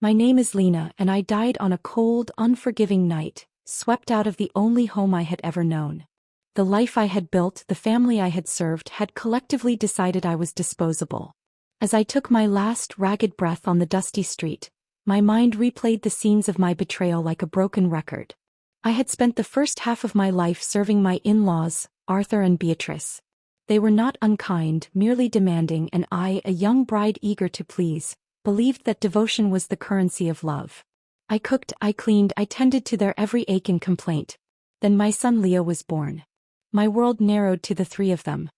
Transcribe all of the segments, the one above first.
My name is Lena, and I died on a cold, unforgiving night, swept out of the only home I had ever known. The life I had built, the family I had served, had collectively decided I was disposable. As I took my last ragged breath on the dusty street, my mind replayed the scenes of my betrayal like a broken record. I had spent the first half of my life serving my in-laws, Arthur and Beatrice. They were not unkind, merely demanding, and I, a young bride eager to please, believed that devotion was the currency of love. I cooked, I cleaned, I tended to their every ache and complaint. Then my son Leo was born. My world narrowed to the three of them.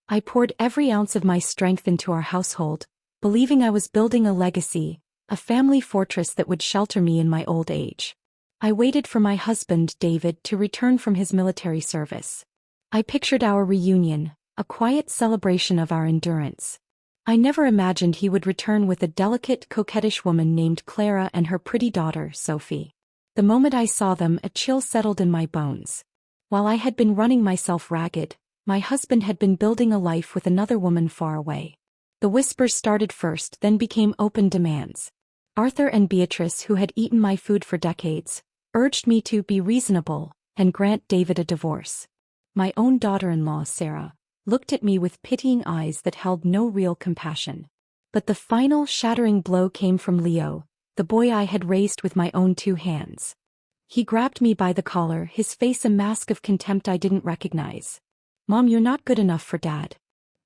I poured every ounce of my strength into our household, believing I was building a legacy, a family fortress that would shelter me in my old age. I waited for my husband, David, to return from his military service. I pictured our reunion, a quiet celebration of our endurance. I never imagined he would return with a delicate, coquettish woman named Clara and her pretty daughter, Sophie. The moment I saw them, a chill settled in my bones. While I had been running myself ragged, my husband had been building a life with another woman far away. The whispers started first, then became open demands. Arthur and Beatrice, who had eaten my food for decades, urged me to be reasonable and grant David a divorce. My own daughter-in-law, Sarah, looked at me with pitying eyes that held no real compassion. But the final shattering blow came from Leo, the boy I had raised with my own two hands. He grabbed me by the collar, his face a mask of contempt I didn't recognize. "Mom, you're not good enough for Dad.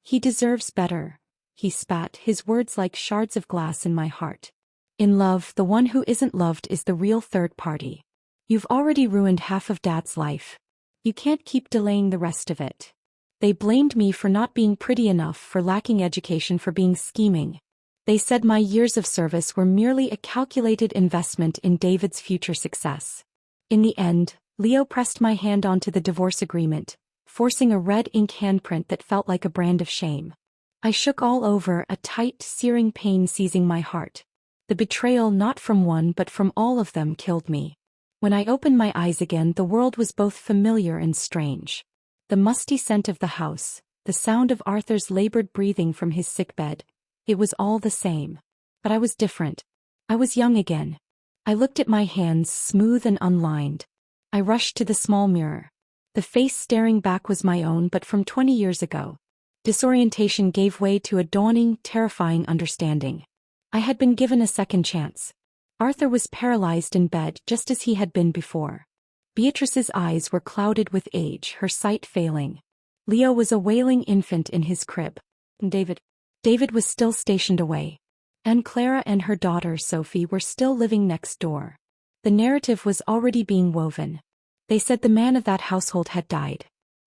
He deserves better," he spat, his words like shards of glass in my heart. "In love, the one who isn't loved is the real third party. You've already ruined half of Dad's life. You can't keep delaying the rest of it." They blamed me for not being pretty enough, for lacking education, for being scheming. They said my years of service were merely a calculated investment in David's future success. In the end, Leo pressed my hand onto the divorce agreement, forcing a red ink handprint that felt like a brand of shame. I shook all over, a tight, searing pain seizing my heart. The betrayal, not from one but from all of them, killed me. When I opened my eyes again, the world was both familiar and strange. The musty scent of the house, the sound of Arthur's labored breathing from his sickbed, it was all the same. But I was different. I was young again. I looked at my hands, smooth and unlined. I rushed to the small mirror. The face staring back was my own, but from 20 years ago. Disorientation gave way to a dawning, terrifying understanding. I had been given a second chance. Arthur was paralyzed in bed just as he had been before. Beatrice's eyes were clouded with age, her sight failing. Leo was a wailing infant in his crib. David was still stationed away. And Clara and her daughter Sophie were still living next door. The narrative was already being woven. They said the man of that household had died.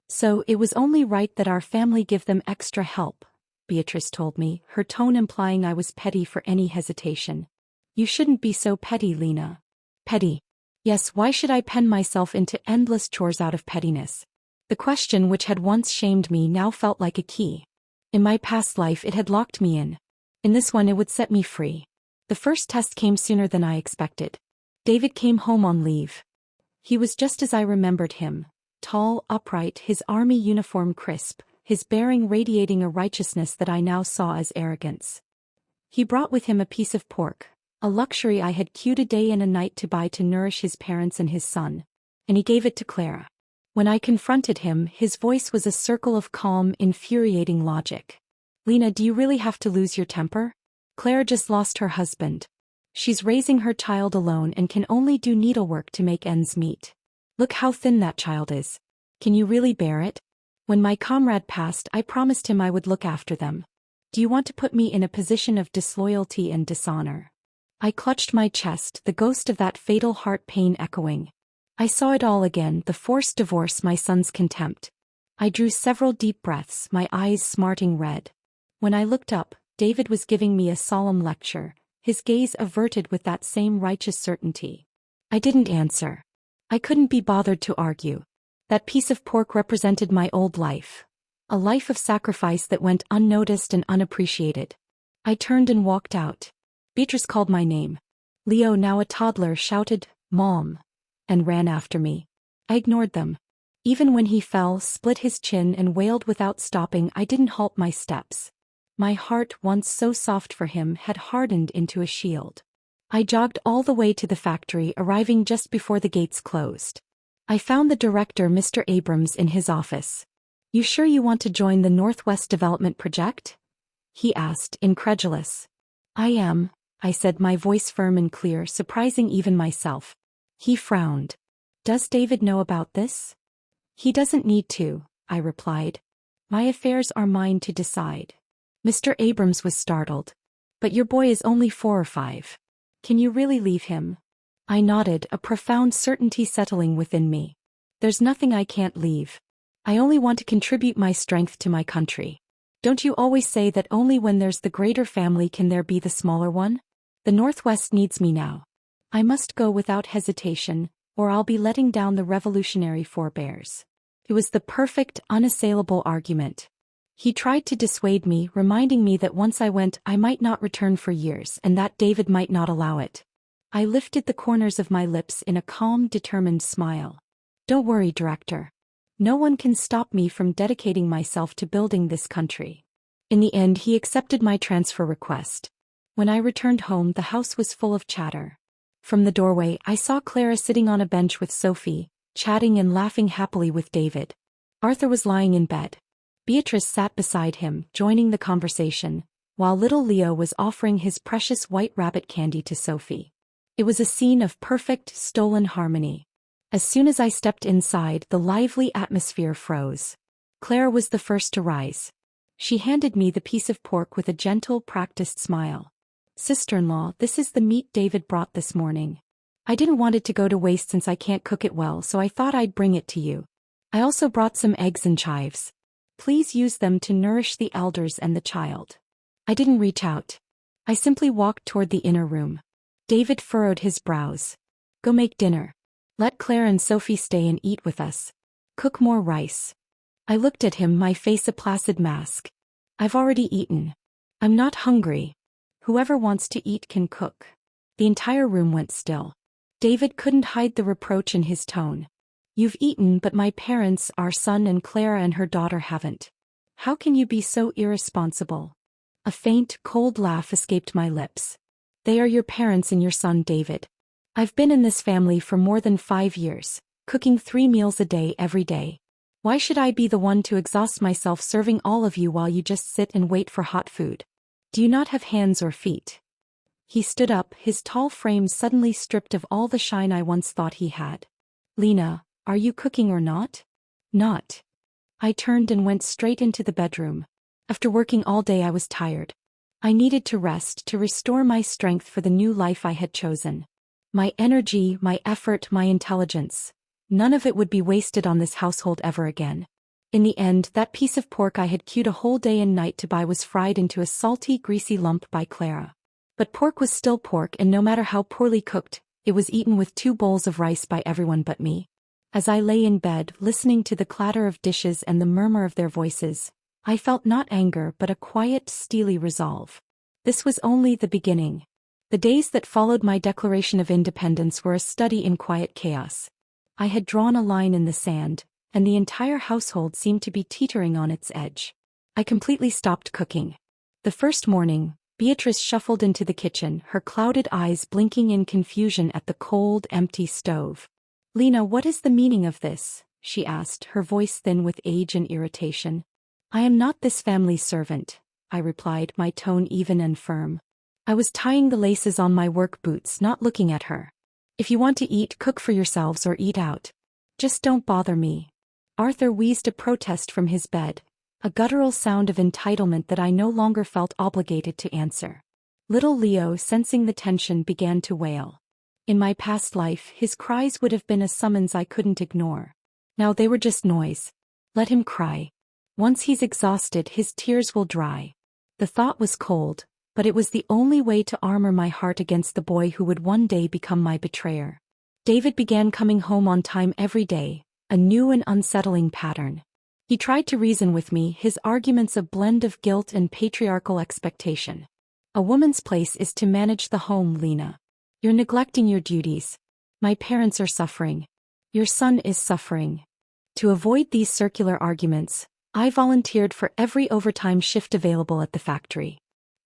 So it was only right that our family give them extra help, Beatrice told me, her tone implying I was petty for any hesitation. "You shouldn't be so petty, Lena." Petty? Yes, why should I pen myself into endless chores out of pettiness? The question, which had once shamed me, now felt like a key. In my past life it had locked me in. In this one it would set me free. The first test came sooner than I expected. David came home on leave. He was just as I remembered him, tall, upright, his army uniform crisp, his bearing radiating a righteousness that I now saw as arrogance. He brought with him a piece of pork, a luxury I had queued a day and a night to buy to nourish his parents and his son, and he gave it to Clara. When I confronted him, his voice was a circle of calm, infuriating logic. "Lena, do you really have to lose your temper? Clara just lost her husband. She's raising her child alone and can only do needlework to make ends meet. Look how thin that child is. Can you really bear it? When my comrade passed, I promised him I would look after them. Do you want to put me in a position of disloyalty and dishonor?" I clutched my chest, the ghost of that fatal heart pain echoing. I saw it all again, the forced divorce, my son's contempt. I drew several deep breaths, my eyes smarting red. When I looked up, David was giving me a solemn lecture, his gaze averted with that same righteous certainty. I didn't answer. I couldn't be bothered to argue. That piece of pork represented my old life. A life of sacrifice that went unnoticed and unappreciated. I turned and walked out. Beatrice called my name. Leo, now a toddler, shouted, "Mom," and ran after me. I ignored them. Even when he fell, split his chin and wailed without stopping, I didn't halt my steps. My heart, once so soft for him, had hardened into a shield. I jogged all the way to the factory, arriving just before the gates closed. I found the director, Mr. Abrams, in his office. "You sure you want to join the Northwest Development Project?" he asked, incredulous. "I am," I said, my voice firm and clear, surprising even myself. He frowned. "Does David know about this?" "He doesn't need to," I replied. "My affairs are mine to decide." Mr. Abrams was startled. "But your boy is only 4 or 5. Can you really leave him?" I nodded, a profound certainty settling within me. "There's nothing I can't leave. I only want to contribute my strength to my country. Don't you always say that only when there's the greater family can there be the smaller one? The Northwest needs me now. I must go without hesitation, or I'll be letting down the revolutionary forebears." It was the perfect, unassailable argument. He tried to dissuade me, reminding me that once I went, I might not return for years, and that David might not allow it. I lifted the corners of my lips in a calm, determined smile. "Don't worry, Director. No one can stop me from dedicating myself to building this country." In the end, he accepted my transfer request. When I returned home, the house was full of chatter. From the doorway, I saw Clara sitting on a bench with Sophie, chatting and laughing happily with David. Arthur was lying in bed. Beatrice sat beside him, joining the conversation, while little Leo was offering his precious white rabbit candy to Sophie. It was a scene of perfect, stolen harmony. As soon as I stepped inside, the lively atmosphere froze. Clara was the first to rise. She handed me the piece of pork with a gentle, practiced smile. "Sister-in-law, this is the meat David brought this morning. I didn't want it to go to waste since I can't cook it well, so I thought I'd bring it to you. I also brought some eggs and chives. Please use them to nourish the elders and the child." I didn't reach out. I simply walked toward the inner room. David furrowed his brows. "Go make dinner. Let Claire and Sophie stay and eat with us. Cook more rice." I looked at him, my face a placid mask. "I've already eaten. I'm not hungry. Whoever wants to eat can cook." The entire room went still. David couldn't hide the reproach in his tone. "You've eaten, but my parents, our son and Clara and her daughter haven't. How can you be so irresponsible?" A faint, cold laugh escaped my lips. "They are your parents and your son, David. I've been in this family for more than 5 years, cooking 3 meals a day every day. Why should I be the one to exhaust myself serving all of you while you just sit and wait for hot food? Do you not have hands or feet?" He stood up, his tall frame suddenly stripped of all the shine I once thought he had. "Lena, are you cooking or not?" "Not." I turned and went straight into the bedroom. After working all day, I was tired. I needed to rest, to restore my strength for the new life I had chosen. My energy, my effort, my intelligence. None of it would be wasted on this household ever again. In the end, that piece of pork I had queued a whole day and night to buy was fried into a salty, greasy lump by Clara. But pork was still pork, and no matter how poorly cooked, it was eaten with 2 bowls of rice by everyone but me. As I lay in bed, listening to the clatter of dishes and the murmur of their voices, I felt not anger but a quiet, steely resolve. This was only the beginning. The days that followed my Declaration of Independence were a study in quiet chaos. I had drawn a line in the sand, and the entire household seemed to be teetering on its edge. I completely stopped cooking. The first morning, Beatrice shuffled into the kitchen, her clouded eyes blinking in confusion at the cold, empty stove. "Lena, what is the meaning of this?" she asked, her voice thin with age and irritation. "I am not this family's servant," I replied, my tone even and firm. I was tying the laces on my work boots, not looking at her. "If you want to eat, cook for yourselves or eat out. Just don't bother me." Arthur wheezed a protest from his bed, a guttural sound of entitlement that I no longer felt obligated to answer. Little Leo, sensing the tension, began to wail. In my past life, his cries would have been a summons I couldn't ignore. Now they were just noise. Let him cry. Once he's exhausted, his tears will dry. The thought was cold, but it was the only way to armor my heart against the boy who would one day become my betrayer. David began coming home on time every day, a new and unsettling pattern. He tried to reason with me, his arguments a blend of guilt and patriarchal expectation. "A woman's place is to manage the home, Lena. You're neglecting your duties. My parents are suffering. Your son is suffering." To avoid these circular arguments, I volunteered for every overtime shift available at the factory.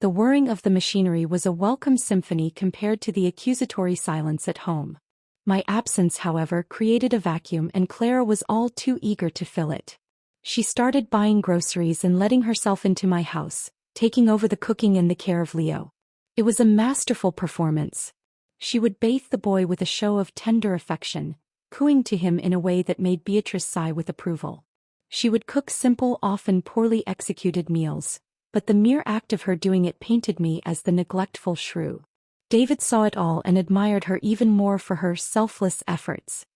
The whirring of the machinery was a welcome symphony compared to the accusatory silence at home. My absence, however, created a vacuum, and Clara was all too eager to fill it. She started buying groceries and letting herself into my house, taking over the cooking and the care of Leo. It was a masterful performance. She would bathe the boy with a show of tender affection, cooing to him in a way that made Beatrice sigh with approval. She would cook simple, often poorly executed meals, but the mere act of her doing it painted me as the neglectful shrew. David saw it all and admired her even more for her selfless efforts.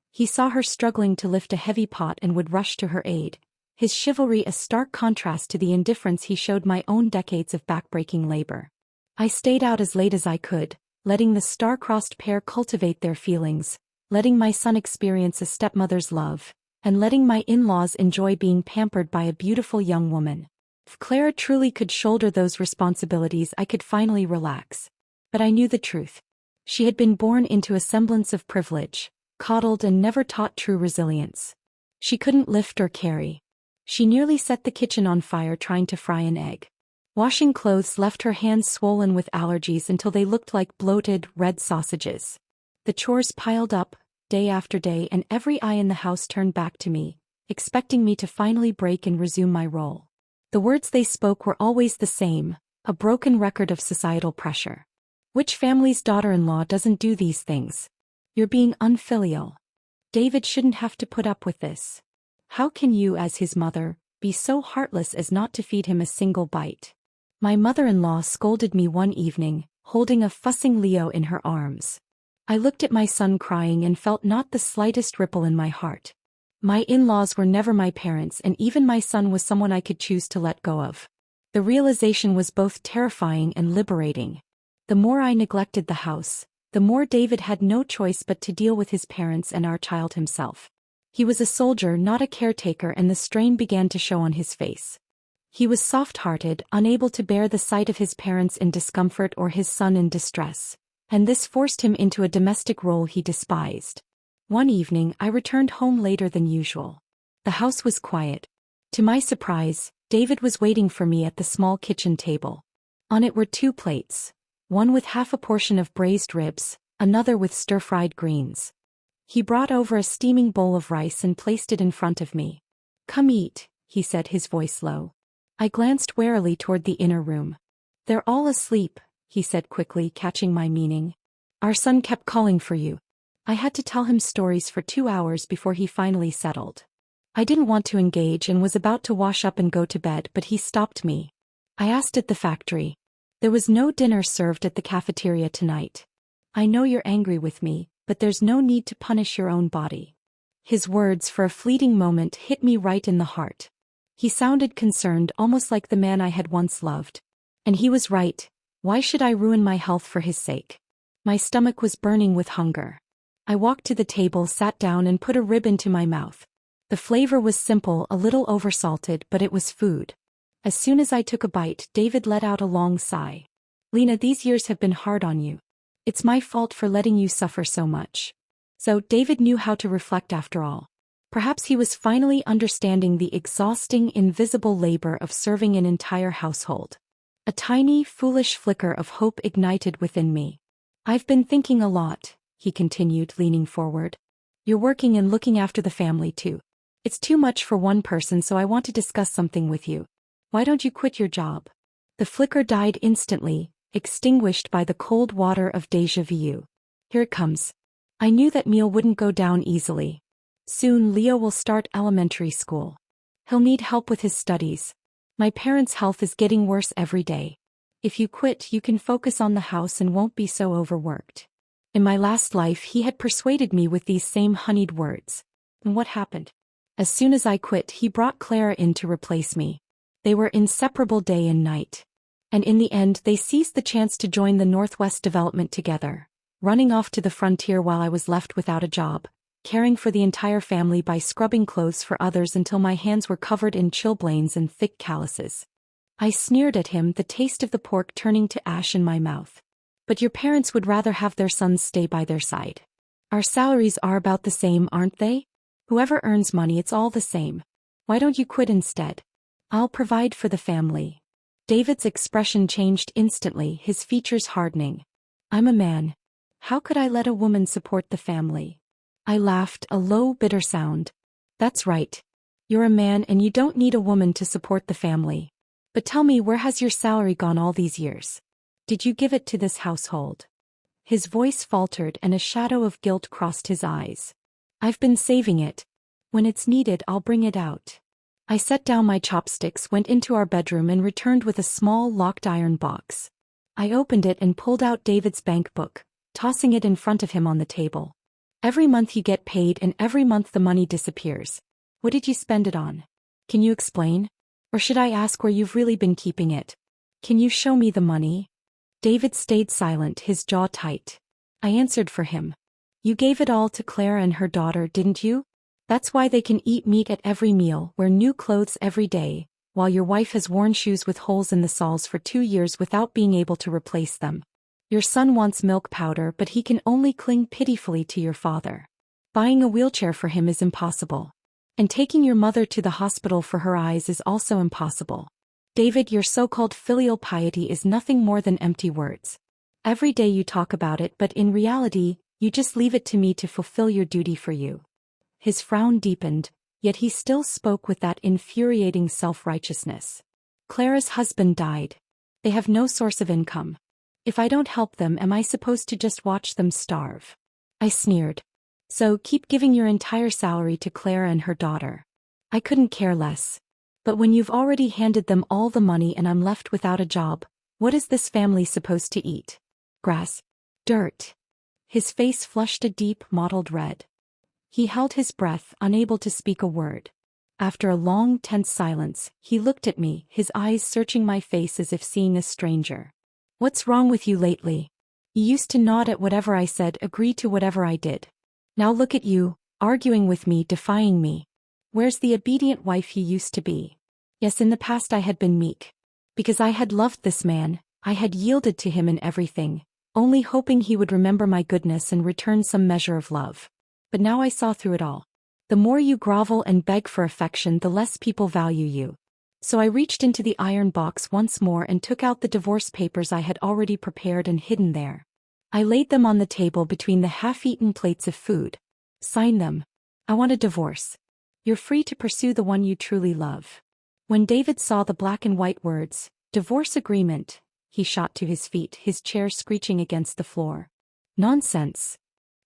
He saw her struggling to lift a heavy pot and would rush to her aid, his chivalry a stark contrast to the indifference he showed my own decades of backbreaking labor. I stayed out as late as I could, letting the star-crossed pair cultivate their feelings, letting my son experience a stepmother's love, and letting my in-laws enjoy being pampered by a beautiful young woman. If Clara truly could shoulder those responsibilities, I could finally relax. But I knew the truth. She had been born into a semblance of privilege, coddled and never taught true resilience. She couldn't lift or carry. She nearly set the kitchen on fire trying to fry an egg. Washing clothes left her hands swollen with allergies until they looked like bloated, red sausages. The chores piled up, day after day, and every eye in the house turned back to me, expecting me to finally break and resume my role. The words they spoke were always the same, a broken record of societal pressure. Which family's daughter-in-law doesn't do these things? You're being unfilial. David shouldn't have to put up with this. How can you, as his mother, be so heartless as not to feed him a single bite? My mother-in-law scolded me one evening, holding a fussing Leo in her arms. I looked at my son crying and felt not the slightest ripple in my heart. My in-laws were never my parents, and even my son was someone I could choose to let go of. The realization was both terrifying and liberating. The more I neglected the house, the more David had no choice but to deal with his parents and our child himself. He was a soldier, not a caretaker, and the strain began to show on his face. He was soft-hearted, unable to bear the sight of his parents in discomfort or his son in distress, and this forced him into a domestic role he despised. One evening I returned home later than usual. The house was quiet. To my surprise, David was waiting for me at the small kitchen table. On it were 2 plates. One with half a portion of braised ribs, another with stir-fried greens. He brought over a steaming bowl of rice and placed it in front of me. "Come eat," he said, his voice low. I glanced warily toward the inner room. "They're all asleep," he said quickly, catching my meaning. "Our son kept calling for you." I had to tell him stories for 2 hours before he finally settled. I didn't want to engage and was about to wash up and go to bed, but he stopped me. I asked at the factory. "There was no dinner served at the cafeteria tonight. I know you're angry with me, but there's no need to punish your own body." His words, for a fleeting moment, hit me right in the heart. He sounded concerned, almost like the man I had once loved. And he was right. Why should I ruin my health for his sake? My stomach was burning with hunger. I walked to the table, sat down, and put a rib into my mouth. The flavor was simple, a little oversalted, but it was food. As soon as I took a bite, David let out a long sigh. "Lena, these years have been hard on you. It's my fault for letting you suffer so much." So David knew how to reflect after all. Perhaps he was finally understanding the exhausting, invisible labor of serving an entire household. A tiny, foolish flicker of hope ignited within me. "I've been thinking a lot," he continued, leaning forward. "You're working and looking after the family too. It's too much for one person, so I want to discuss something with you. Why don't you quit your job?" The flicker died instantly, extinguished by the cold water of déjà vu. Here it comes. I knew that meal wouldn't go down easily. Soon Leo will start elementary school. He'll need help with his studies. My parents' health is getting worse every day. If you quit, you can focus on the house and won't be so overworked. In my last life, he had persuaded me with these same honeyed words. And what happened? As soon as I quit, he brought Clara in to replace me. They were inseparable day and night. And in the end, they seized the chance to join the Northwest Development together, running off to the frontier while I was left without a job, caring for the entire family by scrubbing clothes for others until my hands were covered in chilblains and thick calluses. I sneered at him, the taste of the pork turning to ash in my mouth. "But your parents would rather have their sons stay by their side. Our salaries are about the same, aren't they? Whoever earns money, it's all the same. Why don't you quit instead? I'll provide for the family." David's expression changed instantly, his features hardening. I'm a man. How could I let a woman support the family? I laughed, a low, bitter sound. That's right. You're a man and you don't need a woman to support the family. But tell me, where has your salary gone all these years? Did you give it to this household? His voice faltered and a shadow of guilt crossed his eyes. I've been saving it. When it's needed, I'll bring it out. I set down my chopsticks, went into our bedroom and returned with a small locked iron box. I opened it and pulled out David's bank book, tossing it in front of him on the table. Every month you get paid and every month the money disappears. What did you spend it on? Can you explain? Or should I ask where you've really been keeping it? Can you show me the money? David stayed silent, his jaw tight. I answered for him. You gave it all to Clara and her daughter, didn't you? That's why they can eat meat at every meal, wear new clothes every day, while your wife has worn shoes with holes in the soles for 2 years without being able to replace them. Your son wants milk powder, but he can only cling pitifully to your father. Buying a wheelchair for him is impossible. And taking your mother to the hospital for her eyes is also impossible. David, your so-called filial piety is nothing more than empty words. Every day you talk about it, but in reality, you just leave it to me to fulfill your duty for you. His frown deepened, yet he still spoke with that infuriating self-righteousness. Clara's husband died. They have no source of income. If I don't help them, am I supposed to just watch them starve? I sneered. So keep giving your entire salary to Clara and her daughter. I couldn't care less. But when you've already handed them all the money and I'm left without a job, what is this family supposed to eat? Grass? Dirt? His face flushed a deep, mottled red. He held his breath, unable to speak a word. After a long, tense silence, he looked at me, his eyes searching my face as if seeing a stranger. What's wrong with you lately? You used to nod at whatever I said, agree to whatever I did. Now look at you, arguing with me, defying me. Where's the obedient wife you used to be? Yes, in the past I had been meek. Because I had loved this man, I had yielded to him in everything, only hoping he would remember my goodness and return some measure of love. But now I saw through it all. The more you grovel and beg for affection, the less people value you. So I reached into the iron box once more and took out the divorce papers I had already prepared and hidden there. I laid them on the table between the half-eaten plates of food. Sign them. I want a divorce. You're free to pursue the one you truly love. When David saw the black and white words, divorce agreement, he shot to his feet, his chair screeching against the floor. Nonsense.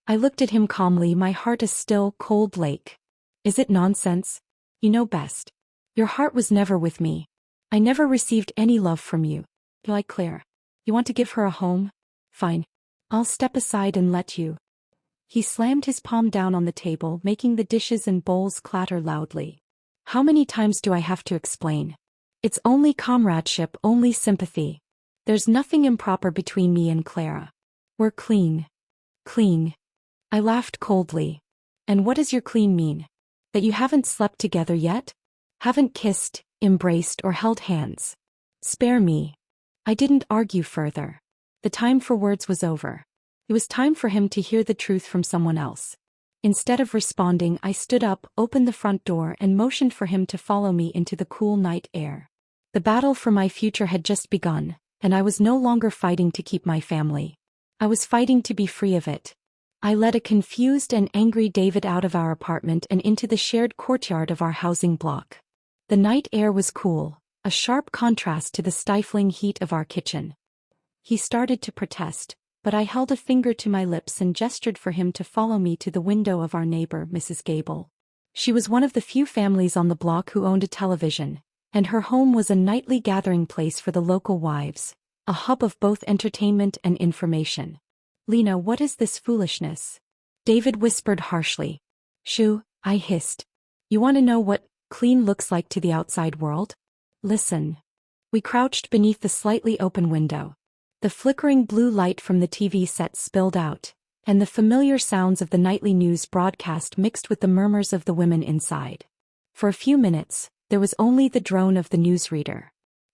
I looked at him calmly, my heart a still, cold lake. Is it nonsense? You know best. Your heart was never with me. I never received any love from you. You like Claire. You want to give her a home? Fine. I'll step aside and let you. He slammed his palm down on the table, making the dishes and bowls clatter loudly. How many times do I have to explain? It's only comradeship, only sympathy. There's nothing improper between me and Clara. We're clean. Clean. I laughed coldly. And what does your clean mean? That you haven't slept together yet? Haven't kissed, embraced, or held hands? Spare me. I didn't argue further. The time for words was over. It was time for him to hear the truth from someone else. Instead of responding, I stood up, opened the front door, and motioned for him to follow me into the cool night air. The battle for my future had just begun, and I was no longer fighting to keep my family. I was fighting to be free of it. I led a confused and angry David out of our apartment and into the shared courtyard of our housing block. The night air was cool, a sharp contrast to the stifling heat of our kitchen. He started to protest, but I held a finger to my lips and gestured for him to follow me to the window of our neighbor, Mrs. Gable. She was one of the few families on the block who owned a television, and her home was a nightly gathering place for the local wives, a hub of both entertainment and information. Lena, what is this foolishness? David whispered harshly. Shoo, I hissed. You want to know what clean looks like to the outside world? Listen. We crouched beneath the slightly open window. The flickering blue light from the TV set spilled out, and the familiar sounds of the nightly news broadcast mixed with the murmurs of the women inside. For a few minutes, there was only the drone of the newsreader.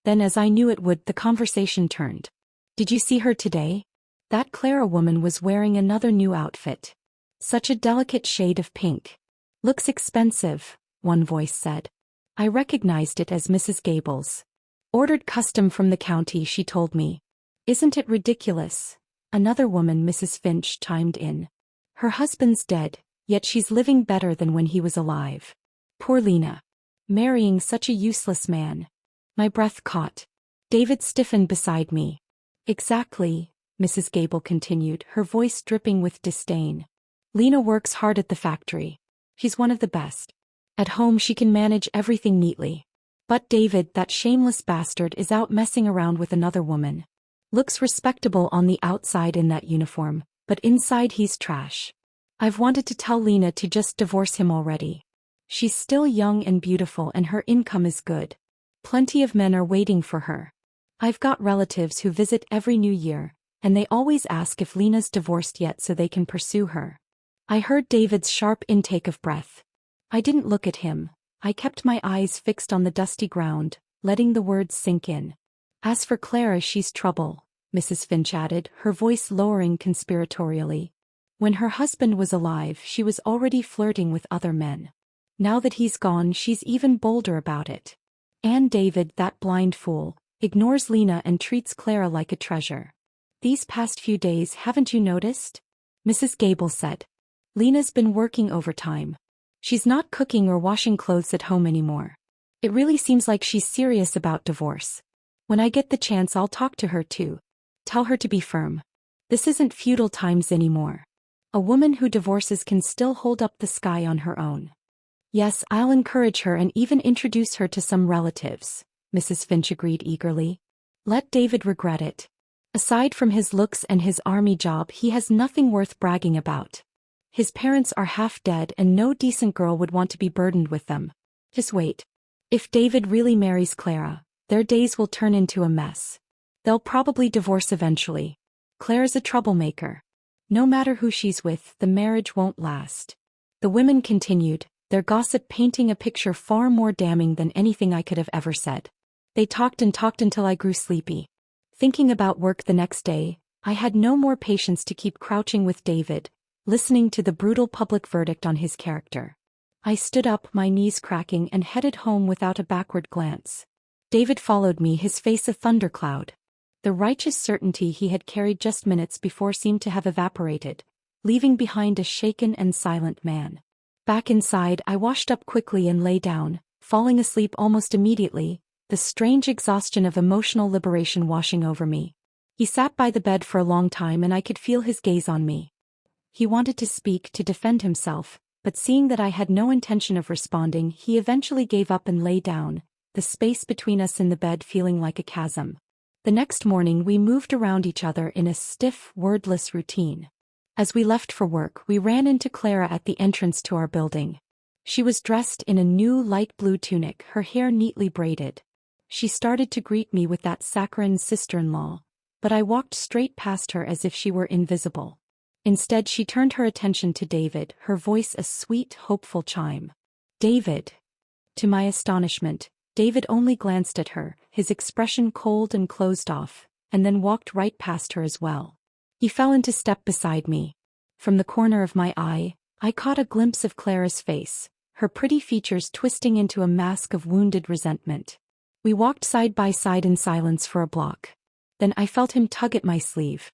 Then, as I knew it would, the conversation turned. Did you see her today? That Clara woman was wearing another new outfit. Such a delicate shade of pink. Looks expensive, one voice said. I recognized it as Mrs. Gable's. Ordered custom from the county, she told me. Isn't it ridiculous? Another woman, Mrs. Finch, chimed in. Her husband's dead, yet she's living better than when he was alive. Poor Lena. Marrying such a useless man. My breath caught. David stiffened beside me. Exactly, Mrs. Gable continued, her voice dripping with disdain. Lena works hard at the factory. She's one of the best. At home she can manage everything neatly. But David, that shameless bastard, is out messing around with another woman. Looks respectable on the outside in that uniform, but inside he's trash. I've wanted to tell Lena to just divorce him already. She's still young and beautiful and her income is good. Plenty of men are waiting for her. I've got relatives who visit every New Year, and they always ask if Lena's divorced yet so they can pursue her. I heard David's sharp intake of breath. I didn't look at him. I kept my eyes fixed on the dusty ground, letting the words sink in. As for Clara, she's trouble, Mrs. Finch added, her voice lowering conspiratorially. When her husband was alive, she was already flirting with other men. Now that he's gone, she's even bolder about it. And David, that blind fool, ignores Lena and treats Clara like a treasure. These past few days, haven't you noticed? Mrs. Gable said. Lena's been working overtime. She's not cooking or washing clothes at home anymore. It really seems like she's serious about divorce. When I get the chance, I'll talk to her too. Tell her to be firm. This isn't feudal times anymore. A woman who divorces can still hold up the sky on her own. Yes, I'll encourage her and even introduce her to some relatives, Mrs. Finch agreed eagerly. Let David regret it. Aside from his looks and his army job, he has nothing worth bragging about. His parents are half dead and no decent girl would want to be burdened with them. Just wait. If David really marries Clara, their days will turn into a mess. They'll probably divorce eventually. Clara's a troublemaker. No matter who she's with, the marriage won't last. The women continued, their gossip painting a picture far more damning than anything I could have ever said. They talked and talked until I grew sleepy. Thinking about work the next day, I had no more patience to keep crouching with David, listening to the brutal public verdict on his character. I stood up, my knees cracking, and headed home without a backward glance. David followed me, his face a thundercloud. The righteous certainty he had carried just minutes before seemed to have evaporated, leaving behind a shaken and silent man. Back inside, I washed up quickly and lay down, falling asleep almost immediately, the strange exhaustion of emotional liberation washing over me. He sat by the bed for a long time and I could feel his gaze on me. He wanted to speak, to defend himself, but seeing that I had no intention of responding, he eventually gave up and lay down, the space between us in the bed feeling like a chasm. The next morning we moved around each other in a stiff, wordless routine. As we left for work, we ran into Clara at the entrance to our building. She was dressed in a new light blue tunic, her hair neatly braided. She started to greet me with that saccharine sister-in-law, but I walked straight past her as if she were invisible. Instead, she turned her attention to David, her voice a sweet, hopeful chime. David. To my astonishment, David only glanced at her, his expression cold and closed off, and then walked right past her as well. He fell into step beside me. From the corner of my eye, I caught a glimpse of Clara's face, her pretty features twisting into a mask of wounded resentment. We walked side by side in silence for a block. Then I felt him tug at my sleeve.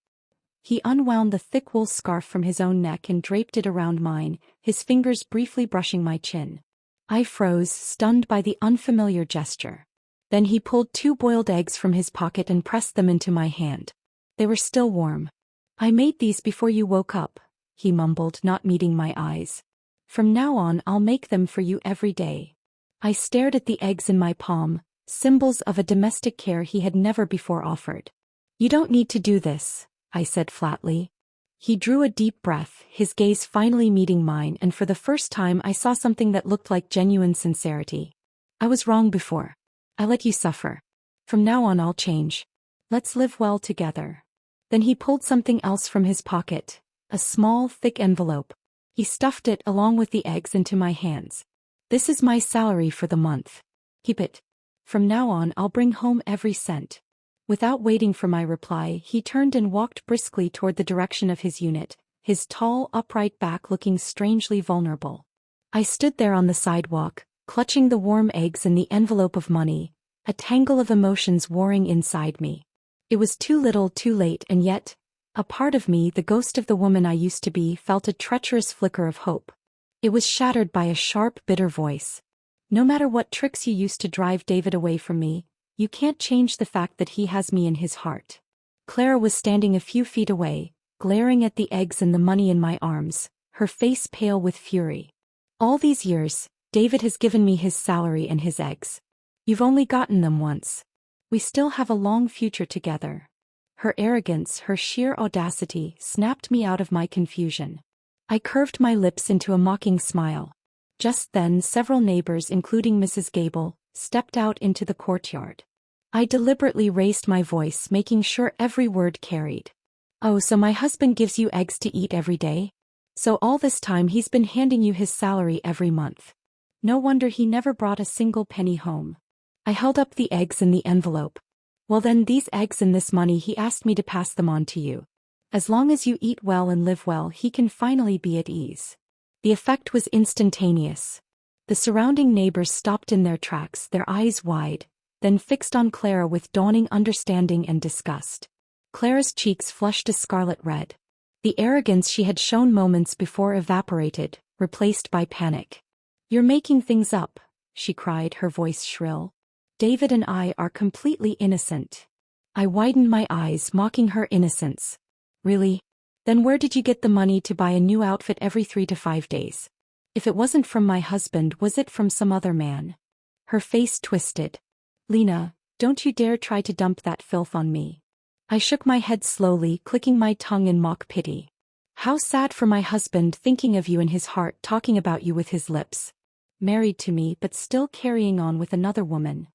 He unwound the thick wool scarf from his own neck and draped it around mine, his fingers briefly brushing my chin. I froze, stunned by the unfamiliar gesture. Then he pulled 2 boiled eggs from his pocket and pressed them into my hand. They were still warm. I made these before you woke up, he mumbled, not meeting my eyes. From now on, I'll make them for you every day. I stared at the eggs in my palm, symbols of a domestic care he had never before offered. You don't need to do this, I said flatly. He drew a deep breath, his gaze finally meeting mine, and for the first time I saw something that looked like genuine sincerity. I was wrong before. I let you suffer. From now on I'll change. Let's live well together. Then he pulled something else from his pocket, a small, thick envelope. He stuffed it along with the eggs into my hands. This is my salary for the month. Keep it. From now on I'll bring home every cent. Without waiting for my reply, he turned and walked briskly toward the direction of his unit, his tall, upright back looking strangely vulnerable. I stood there on the sidewalk, clutching the warm eggs and the envelope of money, a tangle of emotions warring inside me. It was too little too late, and yet, a part of me, the ghost of the woman I used to be, felt a treacherous flicker of hope. It was shattered by a sharp, bitter voice. No matter what tricks you used to drive David away from me, you can't change the fact that he has me in his heart. Clara was standing a few feet away, glaring at the eggs and the money in my arms, her face pale with fury. All these years, David has given me his salary and his eggs. You've only gotten them once. We still have a long future together. Her arrogance, her sheer audacity, snapped me out of my confusion. I curved my lips into a mocking smile. Just then, several neighbors, including Mrs. Gable, stepped out into the courtyard. I deliberately raised my voice, making sure every word carried. "Oh, so my husband gives you eggs to eat every day? So all this time he's been handing you his salary every month. No wonder he never brought a single penny home." I held up the eggs in the envelope. "Well then, these eggs and this money, he asked me to pass them on to you. As long as you eat well and live well, he can finally be at ease." The effect was instantaneous. The surrounding neighbors stopped in their tracks, their eyes wide, then fixed on Clara with dawning understanding and disgust. Clara's cheeks flushed a scarlet red. The arrogance she had shown moments before evaporated, replaced by panic. "You're making things up," she cried, her voice shrill. "David and I are completely innocent." I widened my eyes, mocking her innocence. "Really? Then where did you get the money to buy a new outfit every 3 to 5 days? If it wasn't from my husband, was it from some other man?" Her face twisted. "Lena, don't you dare try to dump that filth on me." I shook my head slowly, clicking my tongue in mock pity. "How sad for my husband, thinking of you in his heart, talking about you with his lips. Married to me, but still carrying on with another woman."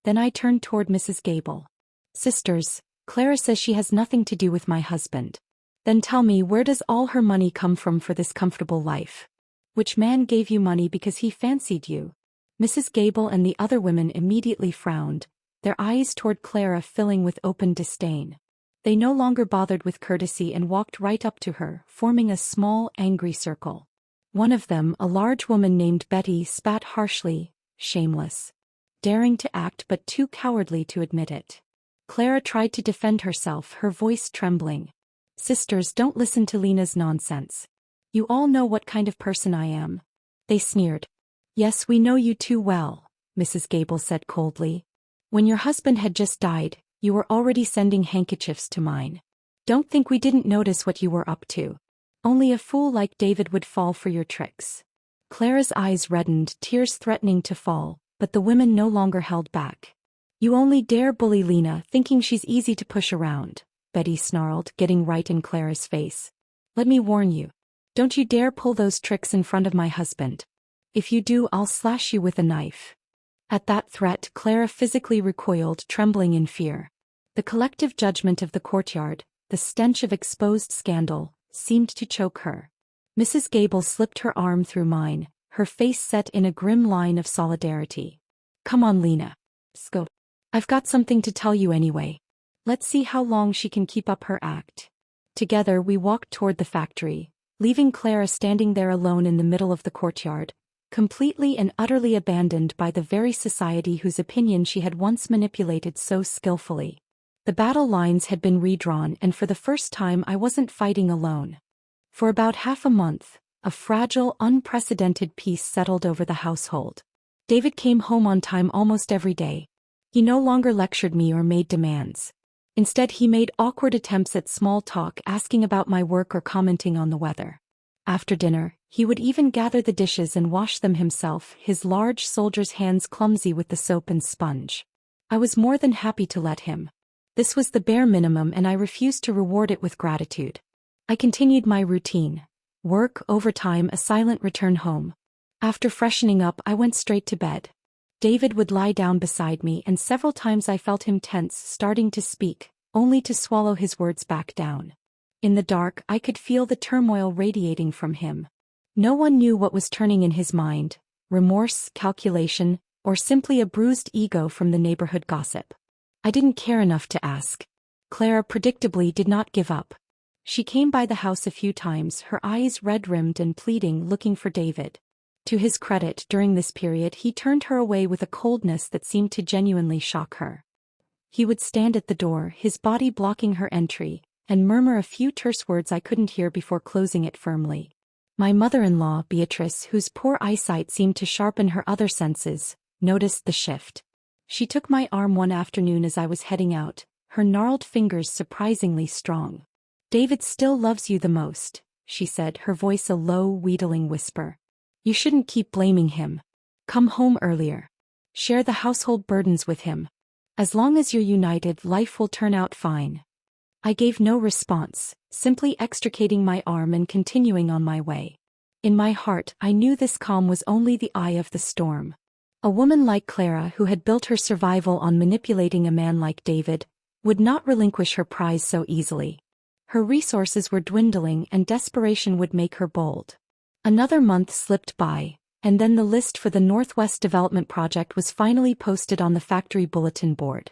Then I turned toward Mrs. Gable. "Sisters, Clara says she has nothing to do with my husband. Then tell me, where does all her money come from for this comfortable life? Which man gave you money because he fancied you?" Mrs. Gable and the other women immediately frowned, their eyes toward Clara filling with open disdain. They no longer bothered with courtesy and walked right up to her, forming a small, angry circle. One of them, a large woman named Betty, spat harshly, shameless. Daring to act but too cowardly to admit it. Clara tried to defend herself, her voice trembling. "Sisters, don't listen to Lena's nonsense. You all know what kind of person I am." They sneered. "Yes, we know you too well," Mrs. Gable said coldly. "When your husband had just died, you were already sending handkerchiefs to mine. Don't think we didn't notice what you were up to. Only a fool like David would fall for your tricks." Clara's eyes reddened, tears threatening to fall, but the women no longer held back. "You only dare bully Lena, thinking she's easy to push around," Betty snarled, getting right in Clara's face. "Let me warn you. Don't you dare pull those tricks in front of my husband. If you do, I'll slash you with a knife." At that threat, Clara physically recoiled, trembling in fear. The collective judgment of the courtyard, the stench of exposed scandal, seemed to choke her. Mrs. Gable slipped her arm through mine, her face set in a grim line of solidarity. "Come on, Lena. Go. I've got something to tell you anyway. Let's see how long she can keep up her act." Together we walked toward the factory, leaving Clara standing there alone in the middle of the courtyard, completely and utterly abandoned by the very society whose opinion she had once manipulated so skillfully. The battle lines had been redrawn, and for the first time I wasn't fighting alone. For about half a month, a fragile, unprecedented peace settled over the household. David came home on time almost every day. He no longer lectured me or made demands. Instead, he made awkward attempts at small talk, asking about my work or commenting on the weather. After dinner, he would even gather the dishes and wash them himself, his large soldier's hands clumsy with the soap and sponge. I was more than happy to let him. This was the bare minimum, and I refused to reward it with gratitude. I continued my routine. Work, overtime, a silent return home. After freshening up, I went straight to bed. David would lie down beside me, and several times I felt him tense, starting to speak, only to swallow his words back down. In the dark, I could feel the turmoil radiating from him. No one knew what was turning in his mind: remorse, calculation, or simply a bruised ego from the neighborhood gossip. I didn't care enough to ask. Clara predictably did not give up. She came by the house a few times, her eyes red-rimmed and pleading, looking for David. To his credit, during this period he turned her away with a coldness that seemed to genuinely shock her. He would stand at the door, his body blocking her entry, and murmur a few terse words I couldn't hear before closing it firmly. My mother-in-law, Beatrice, whose poor eyesight seemed to sharpen her other senses, noticed the shift. She took my arm one afternoon as I was heading out, her gnarled fingers surprisingly strong. "David still loves you the most," she said, her voice a low, wheedling whisper. "You shouldn't keep blaming him. Come home earlier. Share the household burdens with him. As long as you're united, life will turn out fine." I gave no response, simply extricating my arm and continuing on my way. In my heart, I knew this calm was only the eye of the storm. A woman like Clara, who had built her survival on manipulating a man like David, would not relinquish her prize so easily. Her resources were dwindling and desperation would make her bold. Another month slipped by, and then the list for the Northwest Development Project was finally posted on the factory bulletin board.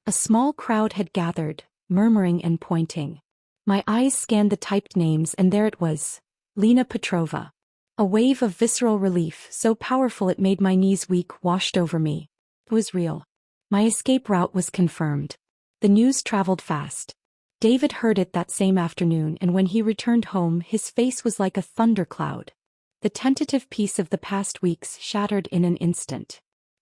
A small crowd had gathered, murmuring and pointing. My eyes scanned the typed names and there it was, Lena Petrova. A wave of visceral relief, so powerful it made my knees weak, washed over me. It was real. My escape route was confirmed. The news traveled fast. David heard it that same afternoon, and when he returned home his face was like a thundercloud. The tentative peace of the past weeks shattered in an instant.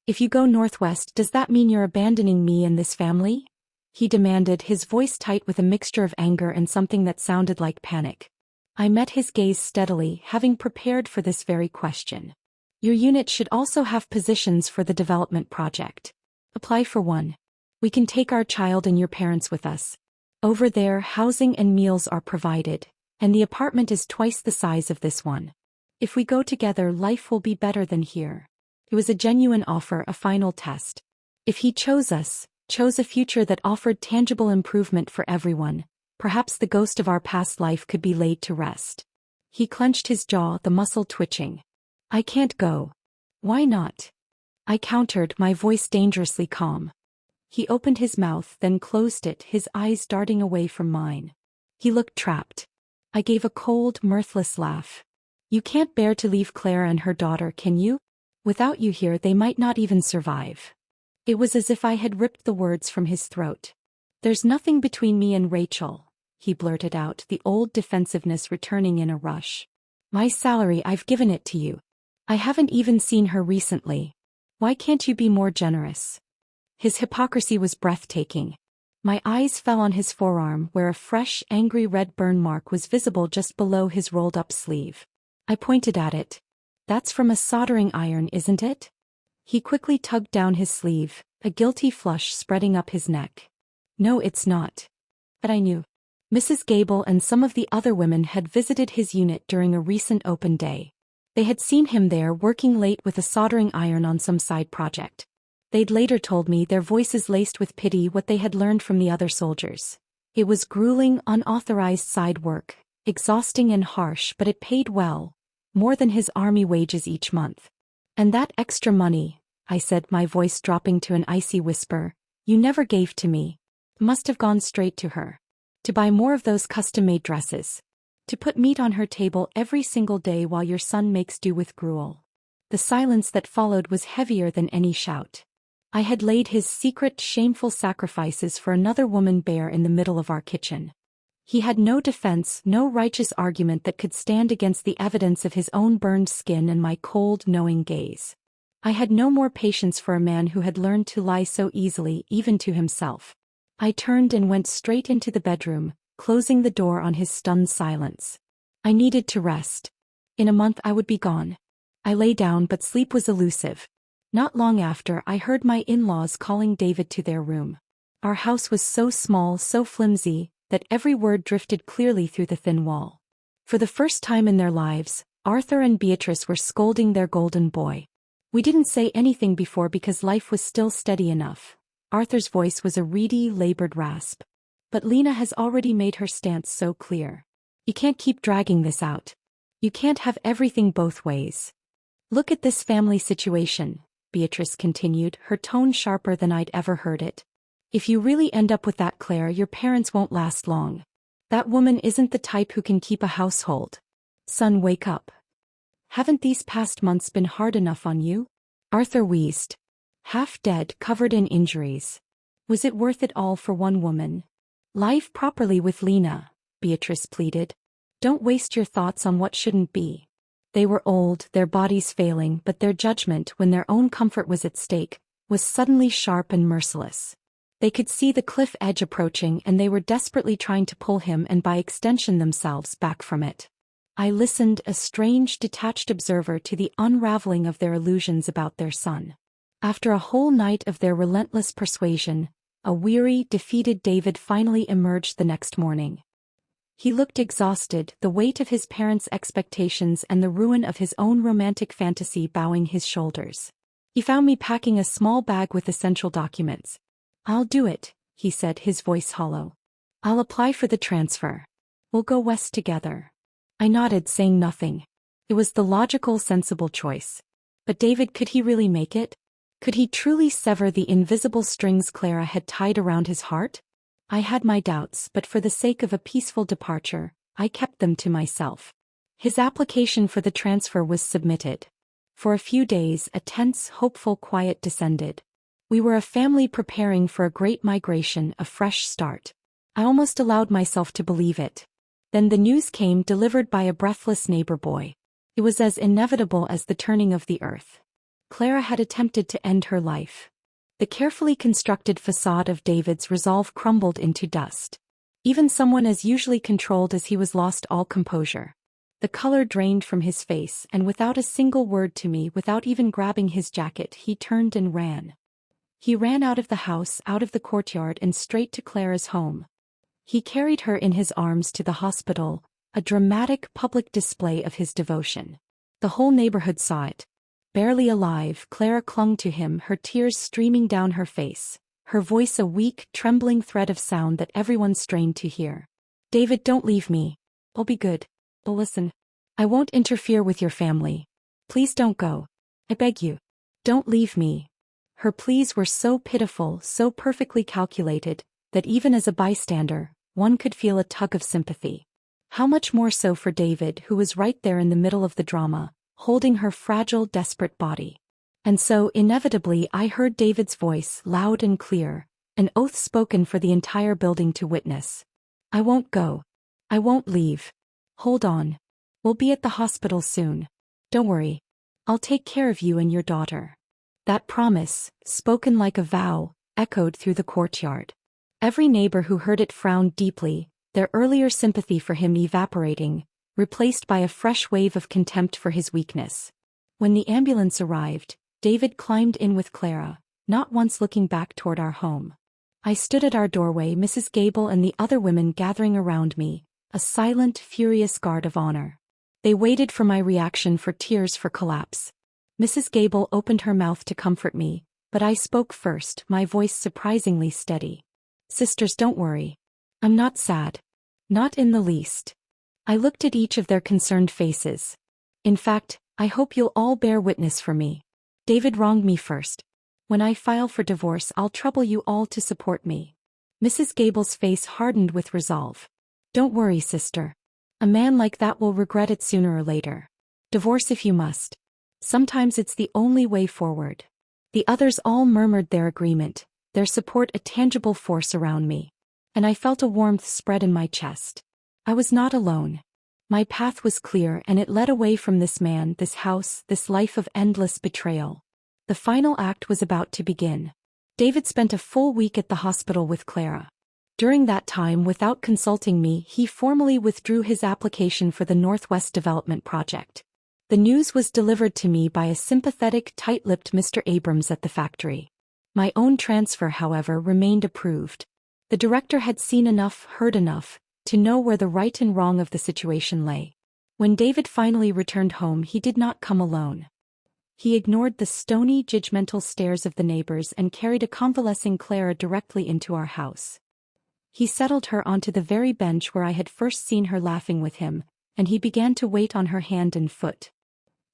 "If you go northwest, does that mean you're abandoning me and this family?" he demanded, his voice tight with a mixture of anger and something that sounded like panic. I met his gaze steadily, having prepared for this very question. "Your unit should also have positions for the development project. Apply for one. We can take our child and your parents with us. Over there, housing and meals are provided, and the apartment is twice the size of this one. If we go together, life will be better than here." It was a genuine offer, a final test. If he chose us, chose a future that offered tangible improvement for everyone, perhaps the ghost of our past life could be laid to rest. He clenched his jaw, the muscle twitching. "I can't go." "Why not?" I countered, my voice dangerously calm. He opened his mouth, then closed it, his eyes darting away from mine. He looked trapped. I gave a cold, mirthless laugh. "You can't bear to leave Clara and her daughter, can you? Without you here, they might not even survive." It was as if I had ripped the words from his throat. "There's nothing between me and Rachel," he blurted out, the old defensiveness returning in a rush. "My salary, I've given it to you. I haven't even seen her recently. Why can't you be more generous?" His hypocrisy was breathtaking. My eyes fell on his forearm, where a fresh, angry red burn mark was visible just below his rolled-up sleeve. I pointed at it. "That's from a soldering iron, isn't it?" He quickly tugged down his sleeve, a guilty flush spreading up his neck. "No, it's not." But I knew. Mrs. Gable and some of the other women had visited his unit during a recent open day. They had seen him there working late with a soldering iron on some side project. They'd later told me, their voices laced with pity, what they had learned from the other soldiers. It was grueling, unauthorized side work, exhausting and harsh, but it paid well, more than his army wages each month. "And that extra money," I said, my voice dropping to an icy whisper, "you never gave to me. Must have gone straight to her. To buy more of those custom-made dresses. To put meat on her table every single day while your son makes do with gruel." The silence that followed was heavier than any shout. I had laid his secret, shameful sacrifices for another woman bare in the middle of our kitchen. He had no defense, no righteous argument that could stand against the evidence of his own burned skin and my cold, knowing gaze. I had no more patience for a man who had learned to lie so easily, even to himself. I turned and went straight into the bedroom, closing the door on his stunned silence. I needed to rest. In a month I would be gone. I lay down, but sleep was elusive. Not long after, I heard my in-laws calling David to their room. Our house was so small, so flimsy, that every word drifted clearly through the thin wall. For the first time in their lives, Arthur and Beatrice were scolding their golden boy. We didn't say anything before because life was still steady enough. Arthur's voice was a reedy, labored rasp. But Lena has already made her stance so clear. "You can't keep dragging this out. You can't have everything both ways. Look at this family situation," Beatrice continued, her tone sharper than I'd ever heard it. "If you really end up with that Claire, your parents won't last long. That woman isn't the type who can keep a household. Son, wake up. Haven't these past months been hard enough on you? Arthur wheezed. Half dead, covered in injuries. Was it worth it all for one woman? Live properly with Lena, Beatrice pleaded. Don't waste your thoughts on what shouldn't be. They were old, their bodies failing, but their judgment, when their own comfort was at stake, was suddenly sharp and merciless. They could see the cliff edge approaching, and they were desperately trying to pull him and by extension themselves back from it. I listened, a strange, detached observer to the unraveling of their illusions about their son. After a whole night of their relentless persuasion, a weary, defeated David finally emerged the next morning. He looked exhausted, the weight of his parents' expectations and the ruin of his own romantic fantasy bowing his shoulders. He found me packing a small bag with essential documents. I'll do it, he said, his voice hollow. I'll apply for the transfer. We'll go west together. I nodded, saying nothing. It was the logical, sensible choice. But David, could he really make it? Could he truly sever the invisible strings Clara had tied around his heart? I had my doubts, but for the sake of a peaceful departure, I kept them to myself. His application for the transfer was submitted. For a few days, a tense, hopeful quiet descended. We were a family preparing for a great migration, a fresh start. I almost allowed myself to believe it. Then the news came, delivered by a breathless neighbor boy. It was as inevitable as the turning of the earth. Clara had attempted to end her life. The carefully constructed facade of David's resolve crumbled into dust. Even someone as usually controlled as he was lost all composure. The color drained from his face, and without a single word to me, without even grabbing his jacket, he turned and ran. He ran out of the house, out of the courtyard, and straight to Clara's home. He carried her in his arms to the hospital, a dramatic public display of his devotion. The whole neighborhood saw it. Barely alive, Clara clung to him, her tears streaming down her face, her voice a weak, trembling thread of sound that everyone strained to hear. David, don't leave me. I'll be good. I'll listen. I won't interfere with your family. Please don't go. I beg you. Don't leave me. Her pleas were so pitiful, so perfectly calculated, that even as a bystander, one could feel a tug of sympathy. How much more so for David, who was right there in the middle of the drama, holding her fragile, desperate body. And so, inevitably, I heard David's voice, loud and clear, an oath spoken for the entire building to witness. I won't go. I won't leave. Hold on. We'll be at the hospital soon. Don't worry. I'll take care of you and your daughter. That promise, spoken like a vow, echoed through the courtyard. Every neighbor who heard it frowned deeply, their earlier sympathy for him evaporating, replaced by a fresh wave of contempt for his weakness. When the ambulance arrived, David climbed in with Clara, not once looking back toward our home. I stood at our doorway, Mrs. Gable and the other women gathering around me, a silent, furious guard of honor. They waited for my reaction, for tears, for collapse. Mrs. Gable opened her mouth to comfort me, but I spoke first, my voice surprisingly steady. Sisters, don't worry. I'm not sad. Not in the least. I looked at each of their concerned faces. In fact, I hope you'll all bear witness for me. David wronged me first. When I file for divorce, I'll trouble you all to support me. Mrs. Gable's face hardened with resolve. Don't worry, sister. A man like that will regret it sooner or later. Divorce if you must. Sometimes it's the only way forward. The others all murmured their agreement, their support a tangible force around me. And I felt a warmth spread in my chest. I was not alone. My path was clear, and it led away from this man, this house, this life of endless betrayal. The final act was about to begin. David spent a full week at the hospital with Clara. During that time, without consulting me, he formally withdrew his application for the Northwest Development Project. The news was delivered to me by a sympathetic, tight-lipped Mr. Abrams at the factory. My own transfer, however, remained approved. The director had seen enough, heard enough, to know where the right and wrong of the situation lay. When David finally returned home, he did not come alone. He ignored the stony, judgmental stares of the neighbors and carried a convalescing Clara directly into our house. He settled her onto the very bench where I had first seen her laughing with him, and he began to wait on her hand and foot.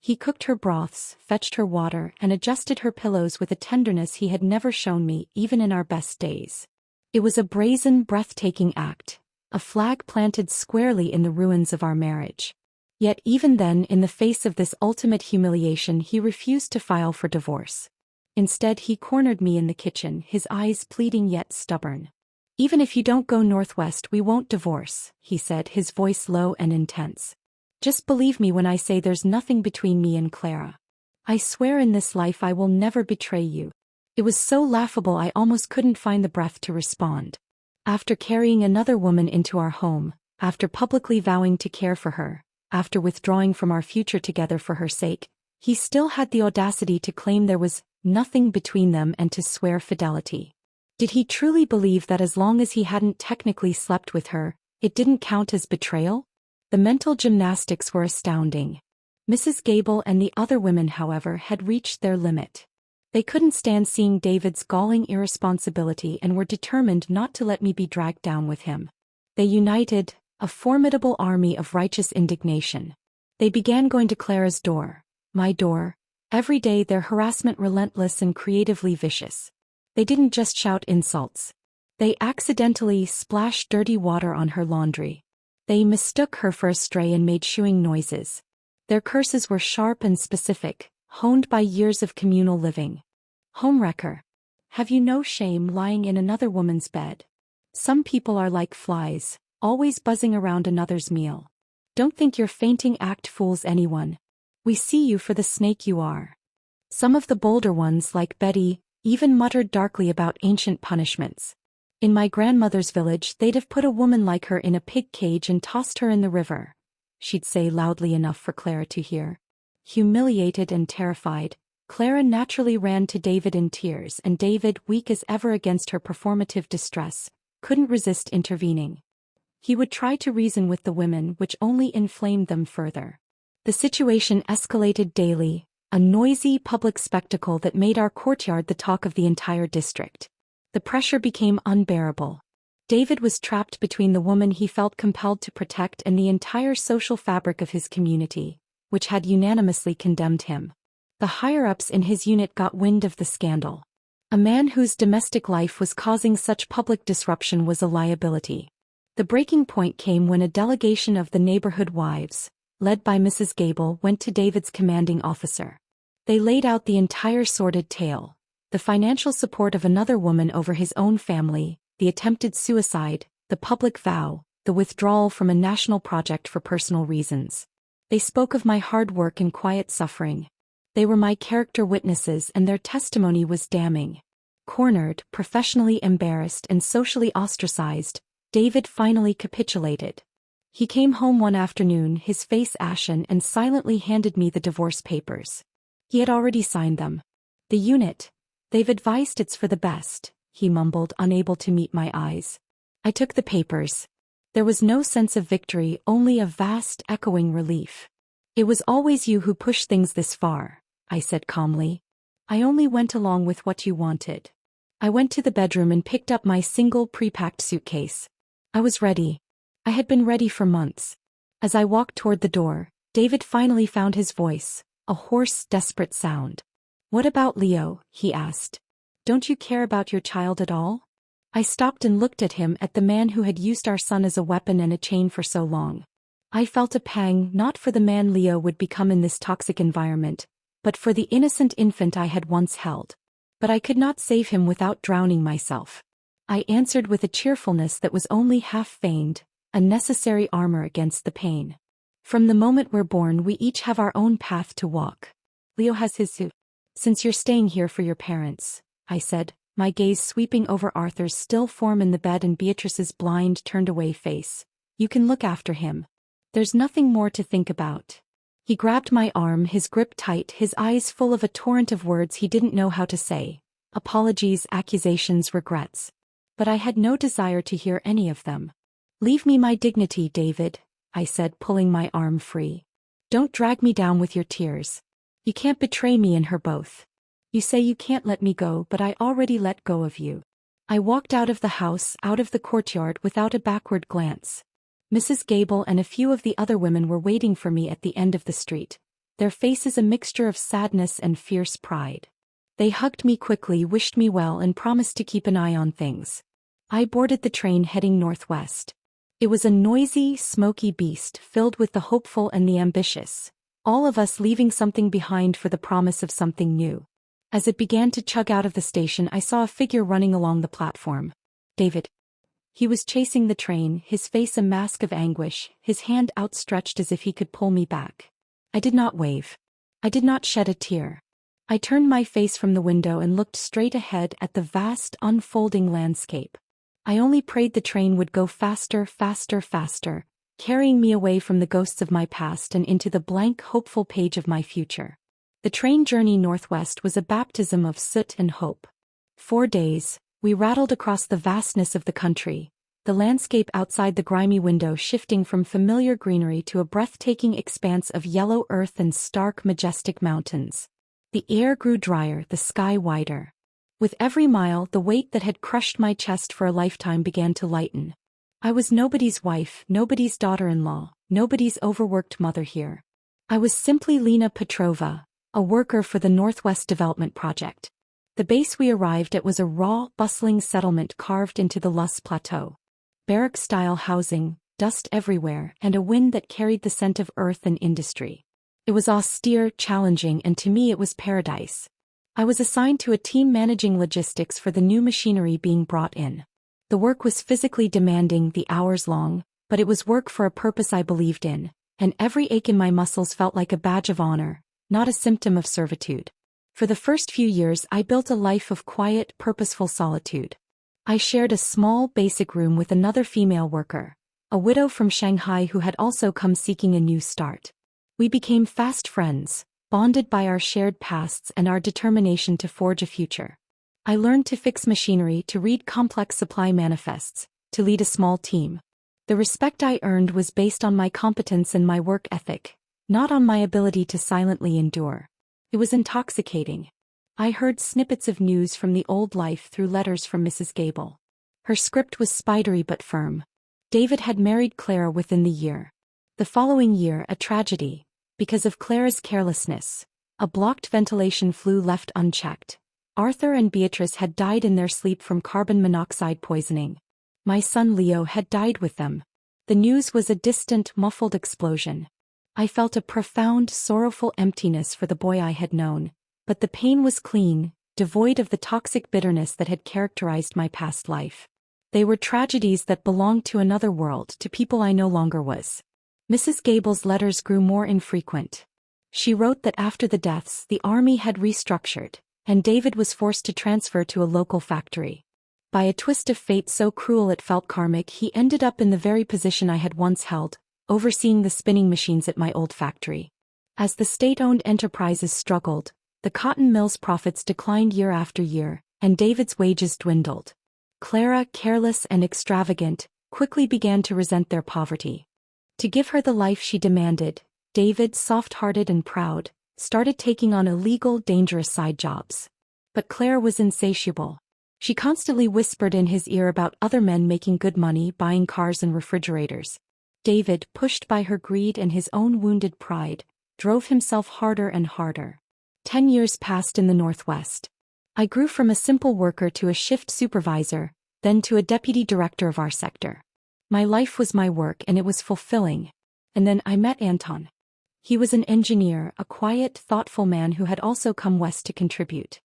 He cooked her broths, fetched her water, and adjusted her pillows with a tenderness he had never shown me, even in our best days. It was a brazen, breathtaking act, a flag planted squarely in the ruins of our marriage. Yet even then, in the face of this ultimate humiliation, he refused to file for divorce. Instead, he cornered me in the kitchen, his eyes pleading yet stubborn. "Even if you don't go northwest, we won't divorce," he said, his voice low and intense. "Just believe me when I say there's nothing between me and Clara. I swear in this life I will never betray you." It was so laughable I almost couldn't find the breath to respond. After carrying another woman into our home, after publicly vowing to care for her, after withdrawing from our future together for her sake, he still had the audacity to claim there was nothing between them and to swear fidelity. Did he truly believe that as long as he hadn't technically slept with her, it didn't count as betrayal? The mental gymnastics were astounding. Mrs. Gable and the other women, however, had reached their limit. They couldn't stand seeing David's galling irresponsibility and were determined not to let me be dragged down with him. They united, a formidable army of righteous indignation. They began going to Clara's door, my door, every day, their harassment relentless and creatively vicious. They didn't just shout insults. They accidentally splashed dirty water on her laundry. They mistook her for a stray and made shooing noises. Their curses were sharp and specific, honed by years of communal living. "Homewrecker. Have you no shame lying in another woman's bed? Some people are like flies, always buzzing around another's meal. Don't think your fainting act fools anyone. We see you for the snake you are." Some of the bolder ones, like Betty, even muttered darkly about ancient punishments. "In my grandmother's village, they'd have put a woman like her in a pig cage and tossed her in the river," she'd say loudly enough for Clara to hear. Humiliated and terrified, Clara naturally ran to David in tears, and David, weak as ever against her performative distress, couldn't resist intervening. He would try to reason with the women, which only inflamed them further. The situation escalated daily, a noisy public spectacle that made our courtyard the talk of the entire district. The pressure became unbearable. David was trapped between the woman he felt compelled to protect and the entire social fabric of his community, which had unanimously condemned him. The higher-ups in his unit got wind of the scandal. A man whose domestic life was causing such public disruption was a liability. The breaking point came when a delegation of the neighborhood wives, led by Mrs. Gable, went to David's commanding officer. They laid out the entire sordid tale: the financial support of another woman over his own family, the attempted suicide, the public vow, the withdrawal from a national project for personal reasons. They spoke of my hard work and quiet suffering. They were my character witnesses, and their testimony was damning. Cornered, professionally embarrassed, and socially ostracized, David finally capitulated. He came home one afternoon, his face ashen, and silently handed me the divorce papers. He had already signed them. "The unit. They've advised it's for the best," he mumbled, unable to meet my eyes. I took the papers. There was no sense of victory, only a vast, echoing relief. "It was always you who pushed things this far," I said calmly. "I only went along with what you wanted." I went to the bedroom and picked up my single pre-packed suitcase. I was ready. I had been ready for months. As I walked toward the door, David finally found his voice, a hoarse, desperate sound. "What about Leo?" he asked. "Don't you care about your child at all?" I stopped and looked at him, at the man who had used our son as a weapon and a chain for so long. I felt a pang, not for the man Leo would become in this toxic environment, but for the innocent infant I had once held. But I could not save him without drowning myself. I answered with a cheerfulness that was only half feigned, a necessary armor against the pain. "From the moment we're born, we each have our own path to walk. Leo has his. Since you're staying here for your parents," I said, my gaze sweeping over Arthur's still form in the bed and Beatrice's blind, turned-away face, "you can look after him. There's nothing more to think about." He grabbed my arm, his grip tight, his eyes full of a torrent of words he didn't know how to say. Apologies, accusations, regrets. But I had no desire to hear any of them. "Leave me my dignity, David," I said, pulling my arm free. "Don't drag me down with your tears. You can't betray me and her both. You say you can't let me go, but I already let go of you." I walked out of the house, out of the courtyard, without a backward glance. Mrs. Gable and a few of the other women were waiting for me at the end of the street, their faces a mixture of sadness and fierce pride. They hugged me quickly, wished me well, and promised to keep an eye on things. I boarded the train heading northwest. It was a noisy, smoky beast filled with the hopeful and the ambitious, all of us leaving something behind for the promise of something new. As it began to chug out of the station, I saw a figure running along the platform. David. He was chasing the train, his face a mask of anguish, his hand outstretched as if he could pull me back. I did not wave. I did not shed a tear. I turned my face from the window and looked straight ahead at the vast, unfolding landscape. I only prayed the train would go faster, faster, faster, carrying me away from the ghosts of my past and into the blank, hopeful page of my future. The train journey northwest was a baptism of soot and hope. 4 days, we rattled across the vastness of the country, the landscape outside the grimy window shifting from familiar greenery to a breathtaking expanse of yellow earth and stark, majestic mountains. The air grew drier, the sky wider. With every mile, the weight that had crushed my chest for a lifetime began to lighten. I was nobody's wife, nobody's daughter-in-law, nobody's overworked mother here. I was simply Lena Petrova, a worker for the Northwest Development Project. The base we arrived at was a raw, bustling settlement carved into the Luss Plateau. Barrack-style housing, dust everywhere, and a wind that carried the scent of earth and industry. It was austere, challenging, and to me it was paradise. I was assigned to a team managing logistics for the new machinery being brought in. The work was physically demanding, the hours long, but it was work for a purpose I believed in, and every ache in my muscles felt like a badge of honor, not a symptom of servitude. For the first few years I built a life of quiet, purposeful solitude. I shared a small, basic room with another female worker, a widow from Shanghai who had also come seeking a new start. We became fast friends, bonded by our shared pasts and our determination to forge a future. I learned to fix machinery, to read complex supply manifests, to lead a small team. The respect I earned was based on my competence and my work ethic, not on my ability to silently endure. It was intoxicating. I heard snippets of news from the old life through letters from Mrs. Gable. Her script was spidery but firm. David had married Clara within the year. The following year, a tragedy. Because of Clara's carelessness, a blocked ventilation flue left unchecked. Arthur and Beatrice had died in their sleep from carbon monoxide poisoning. My son Leo had died with them. The news was a distant, muffled explosion. I felt a profound, sorrowful emptiness for the boy I had known, but the pain was clean, devoid of the toxic bitterness that had characterized my past life. They were tragedies that belonged to another world, to people I no longer was. Mrs. Gable's letters grew more infrequent. She wrote that after the deaths, the army had restructured, and David was forced to transfer to a local factory. By a twist of fate so cruel it felt karmic, he ended up in the very position I had once held, overseeing the spinning machines at my old factory. As the state-owned enterprises struggled, the cotton mill's profits declined year after year, and David's wages dwindled. Clara, careless and extravagant, quickly began to resent their poverty. To give her the life she demanded, David, soft-hearted and proud, started taking on illegal, dangerous side jobs. But Clara was insatiable. She constantly whispered in his ear about other men making good money buying cars and refrigerators. David, pushed by her greed and his own wounded pride, drove himself harder and harder. 10 years passed in the Northwest. I grew from a simple worker to a shift supervisor, then to a deputy director of our sector. My life was my work and it was fulfilling. And then I met Anton. He was an engineer, a quiet, thoughtful man who had also come west to contribute.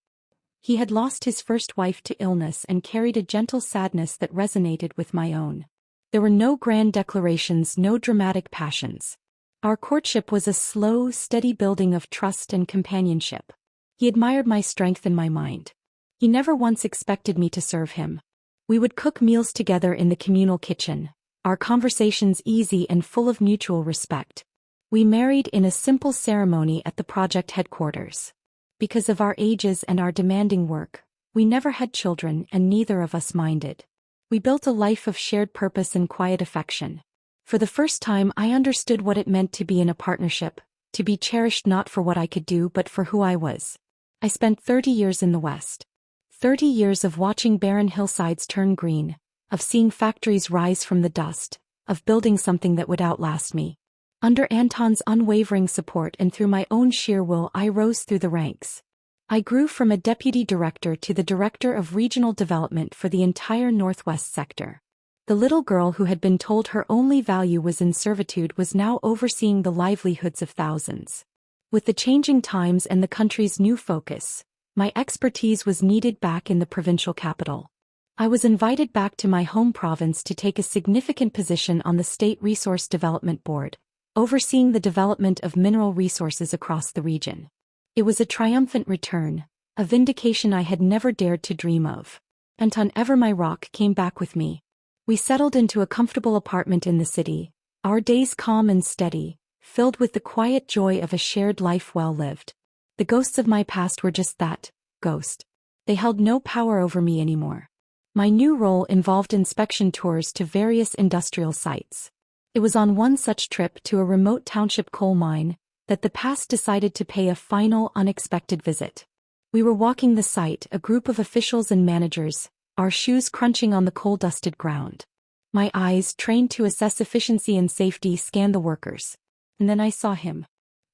He had lost his first wife to illness and carried a gentle sadness that resonated with my own. There were no grand declarations, no dramatic passions. Our courtship was a slow, steady building of trust and companionship. He admired my strength and my mind. He never once expected me to serve him. We would cook meals together in the communal kitchen, our conversations easy and full of mutual respect. We married in a simple ceremony at the project headquarters. Because of our ages and our demanding work, we never had children and neither of us minded. We built a life of shared purpose and quiet affection. For the first time I understood what it meant to be in a partnership, to be cherished not for what I could do but for who I was. I spent 30 years in the West. 30 years of watching barren hillsides turn green, of seeing factories rise from the dust, of building something that would outlast me. Under Anton's unwavering support and through my own sheer will I rose through the ranks. I grew from a deputy director to the director of regional development for the entire Northwest sector. The little girl who had been told her only value was in servitude was now overseeing the livelihoods of thousands. With the changing times and the country's new focus, my expertise was needed back in the provincial capital. I was invited back to my home province to take a significant position on the State Resource Development Board, overseeing the development of mineral resources across the region. It was a triumphant return, a vindication I had never dared to dream of. Anton Ever my rock came back with me. We settled into a comfortable apartment in the city, our days calm and steady, filled with the quiet joy of a shared life well lived. The ghosts of my past were just that, ghost. They held no power over me anymore. My new role involved inspection tours to various industrial sites. It was on one such trip to a remote township coal mine that the past decided to pay a final unexpected visit. We were walking the site, a group of officials and managers, our shoes crunching on the coal-dusted ground. My eyes, trained to assess efficiency and safety, scanned the workers. And then I saw him.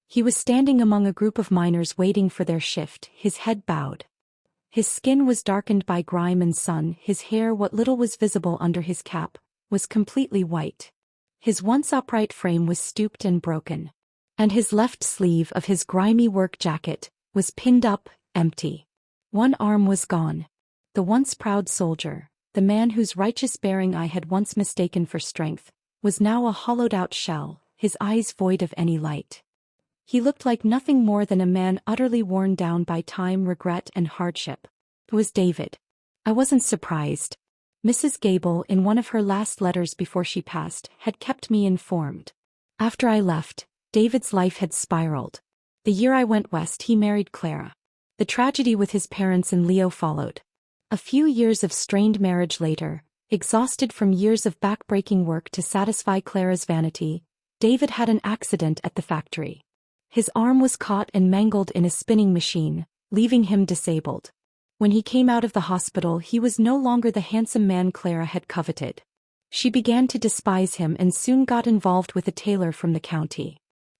He was standing among a group of miners waiting for their shift, his head bowed. His skin was darkened by grime and sun, his hair, what little was visible under his cap, was completely white. His once upright frame was stooped and broken. And his left sleeve of his grimy work jacket was pinned up, empty. One arm was gone. The once proud soldier, the man whose righteous bearing I had once mistaken for strength, was now a hollowed-out shell, his eyes void of any light. He looked like nothing more than a man utterly worn down by time, regret, and hardship. It was David. I wasn't surprised. Mrs. Gable, in one of her last letters before she passed, had kept me informed. After I left, David's life had spiraled. The year I went west, he married Clara. The tragedy with his parents and Leo followed. A few years of strained marriage later, exhausted from years of back-breaking work to satisfy Clara's vanity, David had an accident at the factory. His arm was caught and mangled in a spinning machine, leaving him disabled. When he came out of the hospital, he was no longer the handsome man Clara had coveted. She began to despise him and soon got involved with a tailor from the county.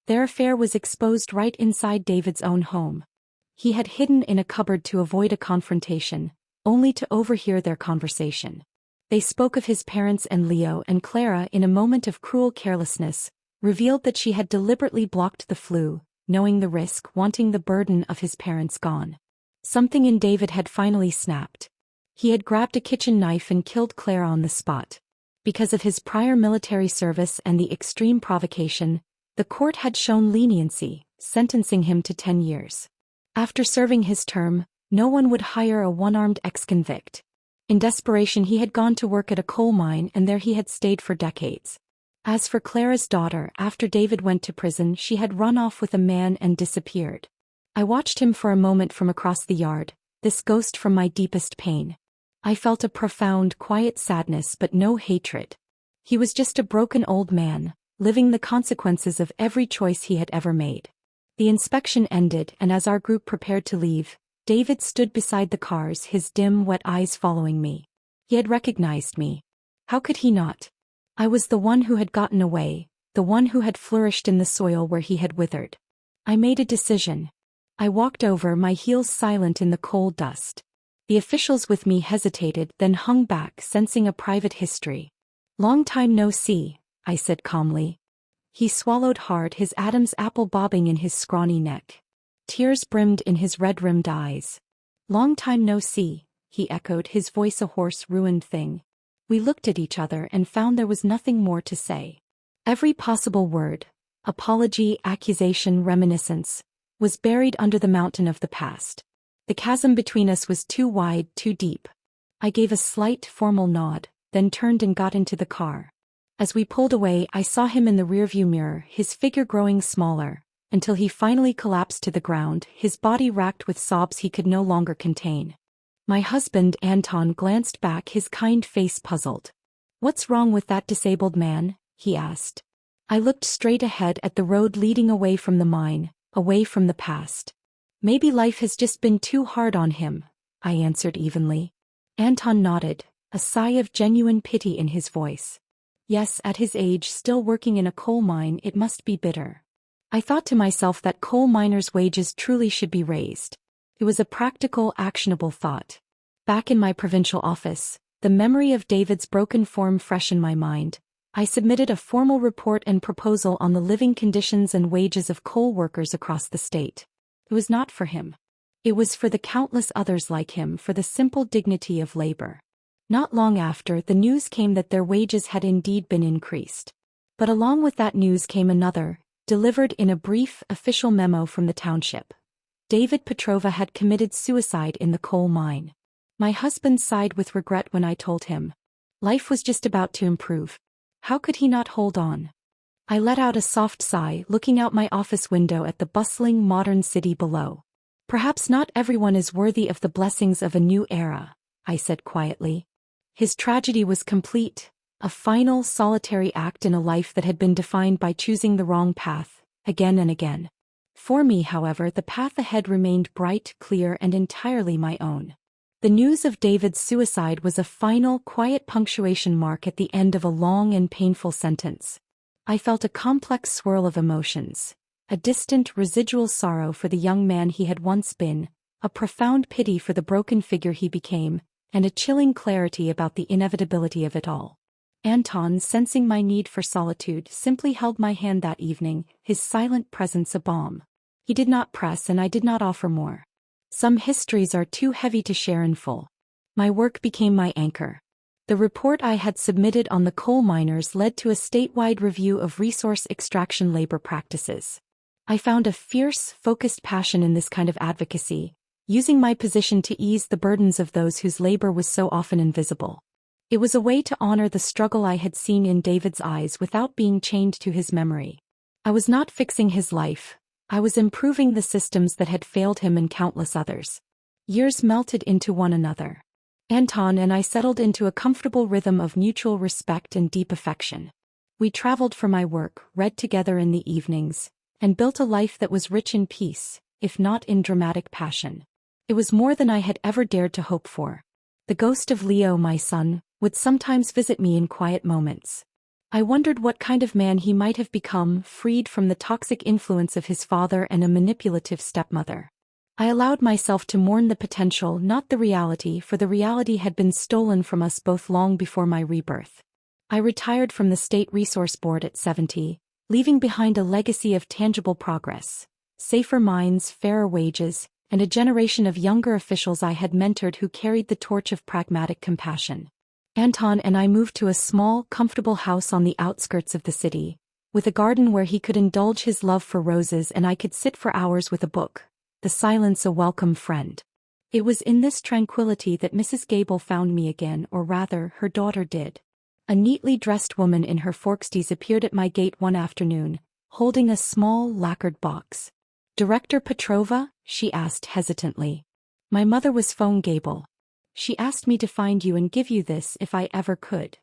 Their affair was exposed right inside David's own home. He had hidden in a cupboard to avoid a confrontation, only to overhear their conversation. They spoke of his parents, and Leo, and Clara, in a moment of cruel carelessness, revealed that she had deliberately blocked the flue, knowing the risk, wanting the burden of his parents gone. Something in David had finally snapped. He had grabbed a kitchen knife and killed Clara on the spot. Because of his prior military service and the extreme provocation, the court had shown leniency, sentencing him to 10 years. After serving his term, no one would hire a one-armed ex-convict. In desperation, he had gone to work at a coal mine, and there he had stayed for decades. As for Clara's daughter, after David went to prison, she had run off with a man and disappeared. I watched him for a moment from across the yard, this ghost from my deepest pain. I felt a profound, quiet sadness but no hatred. He was just a broken old man, living the consequences of every choice he had ever made. The inspection ended, and as our group prepared to leave, David stood beside the cars, his dim, wet eyes following me. He had recognized me. How could he not? I was the one who had gotten away, the one who had flourished in the soil where he had withered. I made a decision. I walked over, my heels silent in the coal dust. The officials with me hesitated, then hung back, sensing a private history. "Long time no see," I said calmly. He swallowed hard, his Adam's apple bobbing in his scrawny neck. Tears brimmed in his red-rimmed eyes. "Long time no see," he echoed, his voice a hoarse, ruined thing. We looked at each other and found there was nothing more to say. Every possible word, apology, accusation, reminiscence, was buried under the mountain of the past. The chasm between us was too wide, too deep. I gave a slight, formal nod, then turned and got into the car. As we pulled away, I saw him in the rearview mirror, his figure growing smaller, until he finally collapsed to the ground, his body racked with sobs he could no longer contain. My husband, Anton, glanced back, his kind face puzzled. "What's wrong with that disabled man?" he asked. I looked straight ahead at the road leading away from the mine, away from the past. "Maybe life has just been too hard on him," I answered evenly. Anton nodded, a sigh of genuine pity in his voice. Yes, at his age, still working in a coal mine, it must be bitter. I thought to myself that coal miners' wages truly should be raised. It was a practical, actionable thought. Back in my provincial office, The memory of David's broken form fresh in my mind, I submitted a formal report and proposal on the living conditions and wages of coal workers across the state. It was not for him. It was for the countless others like him, for the simple dignity of labor. Not long after, the news came that their wages had indeed been increased. But along with that news came another, delivered in a brief, official memo from the township. David Petrova had committed suicide in the coal mine. My husband sighed with regret when I told him. Life was just about to improve. How could he not hold on? I let out a soft sigh, looking out my office window at the bustling modern city below. Perhaps not everyone is worthy of the blessings of a new era, I said quietly. His tragedy was complete, a final solitary act in a life that had been defined by choosing the wrong path, again and again. For me, however, the path ahead remained bright, clear, and entirely my own. The news of David's suicide was a final, quiet punctuation mark at the end of a long and painful sentence. I felt a complex swirl of emotions, a distant, residual sorrow for the young man he had once been, a profound pity for the broken figure he became, and a chilling clarity about the inevitability of it all. Anton, sensing my need for solitude, simply held my hand that evening, his silent presence a balm. He did not press, and I did not offer more. Some histories are too heavy to share in full. My work became my anchor. The report I had submitted on the coal miners led to a statewide review of resource extraction labor practices. I found a fierce, focused passion in this kind of advocacy, using my position to ease the burdens of those whose labor was so often invisible. It was a way to honor the struggle I had seen in David's eyes without being chained to his memory. I was not fixing his life. I was improving the systems that had failed him and countless others. Years melted into one another. Anton and I settled into a comfortable rhythm of mutual respect and deep affection. We traveled for my work, read together in the evenings, and built a life that was rich in peace, if not in dramatic passion. It was more than I had ever dared to hope for. The ghost of Leo, my son, would sometimes visit me in quiet moments. I wondered what kind of man he might have become, freed from the toxic influence of his father and a manipulative stepmother. I allowed myself to mourn the potential, not the reality, for the reality had been stolen from us both long before my rebirth. I retired from the State Resource Board at 70, leaving behind a legacy of tangible progress, safer mines, fairer wages, and a generation of younger officials I had mentored who carried the torch of pragmatic compassion. Anton and I moved to a small, comfortable house on the outskirts of the city, with a garden where he could indulge his love for roses and I could sit for hours with a book, the silence a welcome friend. It was in this tranquility that Mrs. Gable found me again, or rather, her daughter did. A neatly dressed woman in her 40s appeared at my gate one afternoon, holding a small, lacquered box. "Director Petrova?" she asked hesitantly. "My mother was phone Gable. She asked me to find you and give you this if I ever could."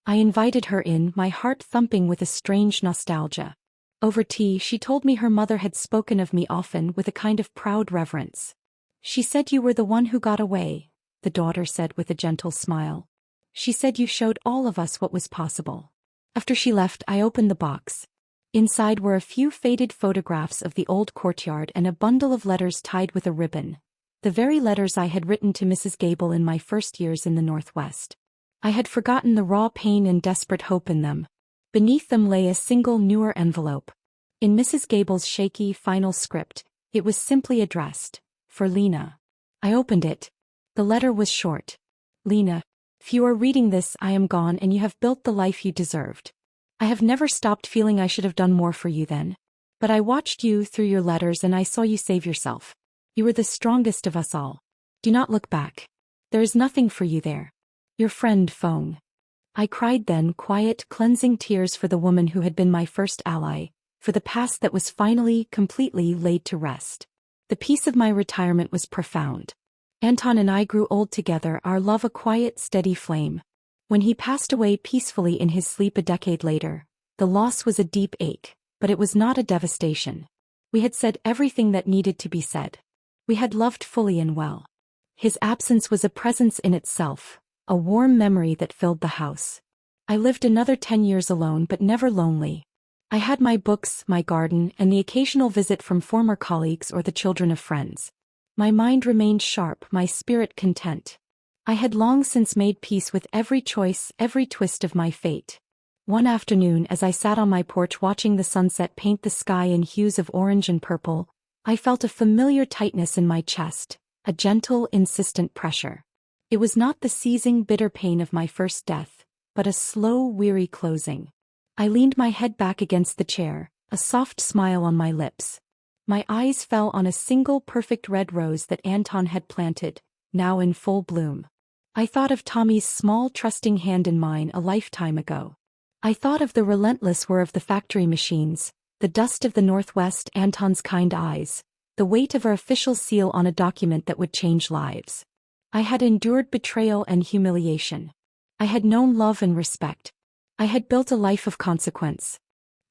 I invited her in, my heart thumping with a strange nostalgia. Over tea, she told me her mother had spoken of me often with a kind of proud reverence. "She said you were the one who got away," the daughter said with a gentle smile. "She said you showed all of us what was possible." After she left, I opened the box. Inside were a few faded photographs of the old courtyard and a bundle of letters tied with a ribbon. The very letters I had written to Mrs. Gable in my first years in the Northwest. I had forgotten the raw pain and desperate hope in them. Beneath them lay a single newer envelope. In Mrs. Gable's shaky, final script, it was simply addressed, "For Lena." I opened it. The letter was short. "Lena, if you are reading this, I am gone and you have built the life you deserved. I have never stopped feeling I should have done more for you then. But I watched you through your letters and I saw you save yourself. You were the strongest of us all. Do not look back. There is nothing for you there. Your friend Fong." I cried then, quiet, cleansing tears for the woman who had been my first ally, for the past that was finally, completely laid to rest. The peace of my retirement was profound. Anton and I grew old together, our love a quiet, steady flame. When he passed away peacefully in his sleep a decade later, the loss was a deep ache, but it was not a devastation. We had said everything that needed to be said. We had loved fully and well. His absence was a presence in itself, a warm memory that filled the house. I lived another 10 years alone but never lonely. I had my books, my garden, and the occasional visit from former colleagues or the children of friends. My mind remained sharp, my spirit content. I had long since made peace with every choice, every twist of my fate. One afternoon, as I sat on my porch watching the sunset paint the sky in hues of orange and purple, I felt a familiar tightness in my chest, a gentle, insistent pressure. It was not the seizing, bitter pain of my first death, but a slow, weary closing. I leaned my head back against the chair, a soft smile on my lips. My eyes fell on a single perfect red rose that Anton had planted, now in full bloom. I thought of Tommy's small, trusting hand in mine a lifetime ago. I thought of the relentless whir of the factory machines, the dust of the Northwest, Anton's kind eyes, the weight of our official seal on a document that would change lives. I had endured betrayal and humiliation. I had known love and respect. I had built a life of consequence.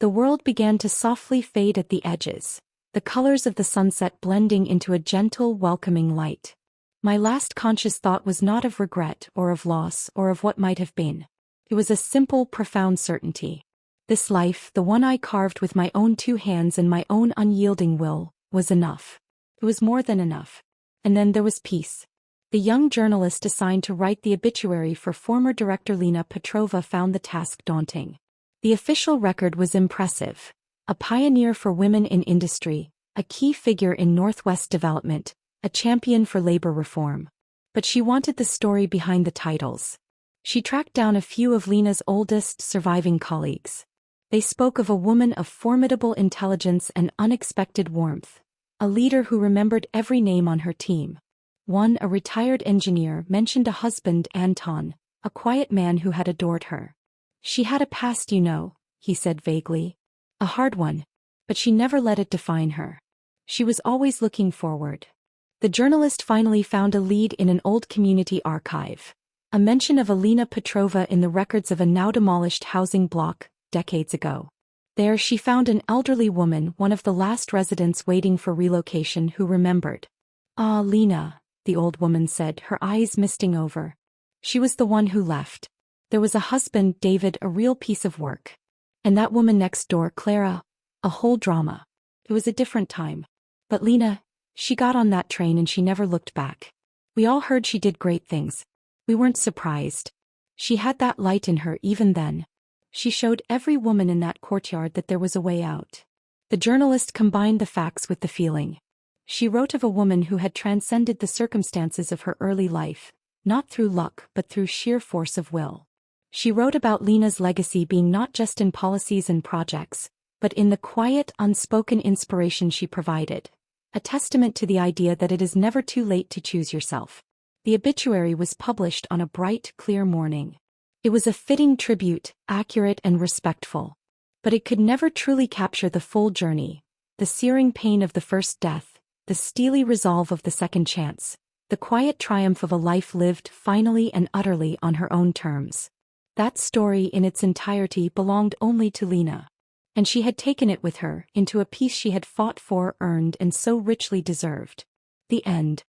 The world began to softly fade at the edges, the colors of the sunset blending into a gentle, welcoming light. My last conscious thought was not of regret or of loss or of what might have been. It was a simple, profound certainty. This life, the one I carved with my own two hands and my own unyielding will, was enough. It was more than enough. And then there was peace. The young journalist assigned to write the obituary for former director Lena Petrova found the task daunting. The official record was impressive. A pioneer for women in industry, a key figure in Northwest development, a champion for labor reform. But she wanted the story behind the titles. She tracked down a few of Lena's oldest surviving colleagues. They spoke of a woman of formidable intelligence and unexpected warmth, a leader who remembered every name on her team. One, a retired engineer, mentioned a husband, Anton, a quiet man who had adored her. She had a past, you know, he said vaguely. A hard one. But she never let it define her. She was always looking forward. The journalist finally found a lead in an old community archive. A mention of Alina Petrova in the records of a now-demolished housing block, decades ago. There she found an elderly woman, one of the last residents waiting for relocation, who remembered. "Ah, Lena," the old woman said, her eyes misting over. She was the one who left. There was a husband, David, a real piece of work. And that woman next door, Clara, a whole drama. It was a different time. But Lena, she got on that train and she never looked back. We all heard she did great things. We weren't surprised. She had that light in her even then. She showed every woman in that courtyard that there was a way out. The journalist combined the facts with the feeling. She wrote of a woman who had transcended the circumstances of her early life, not through luck but through sheer force of will. She wrote about Lena's legacy being not just in policies and projects, but in the quiet, unspoken inspiration she provided, a testament to the idea that it is never too late to choose yourself. The obituary was published on a bright, clear morning. It was a fitting tribute, accurate and respectful. But it could never truly capture the full journey, the searing pain of the first death, the steely resolve of the second chance, the quiet triumph of a life lived finally and utterly on her own terms. That story in its entirety belonged only to Lena. And she had taken it with her into a peace she had fought for, earned, and so richly deserved. The end.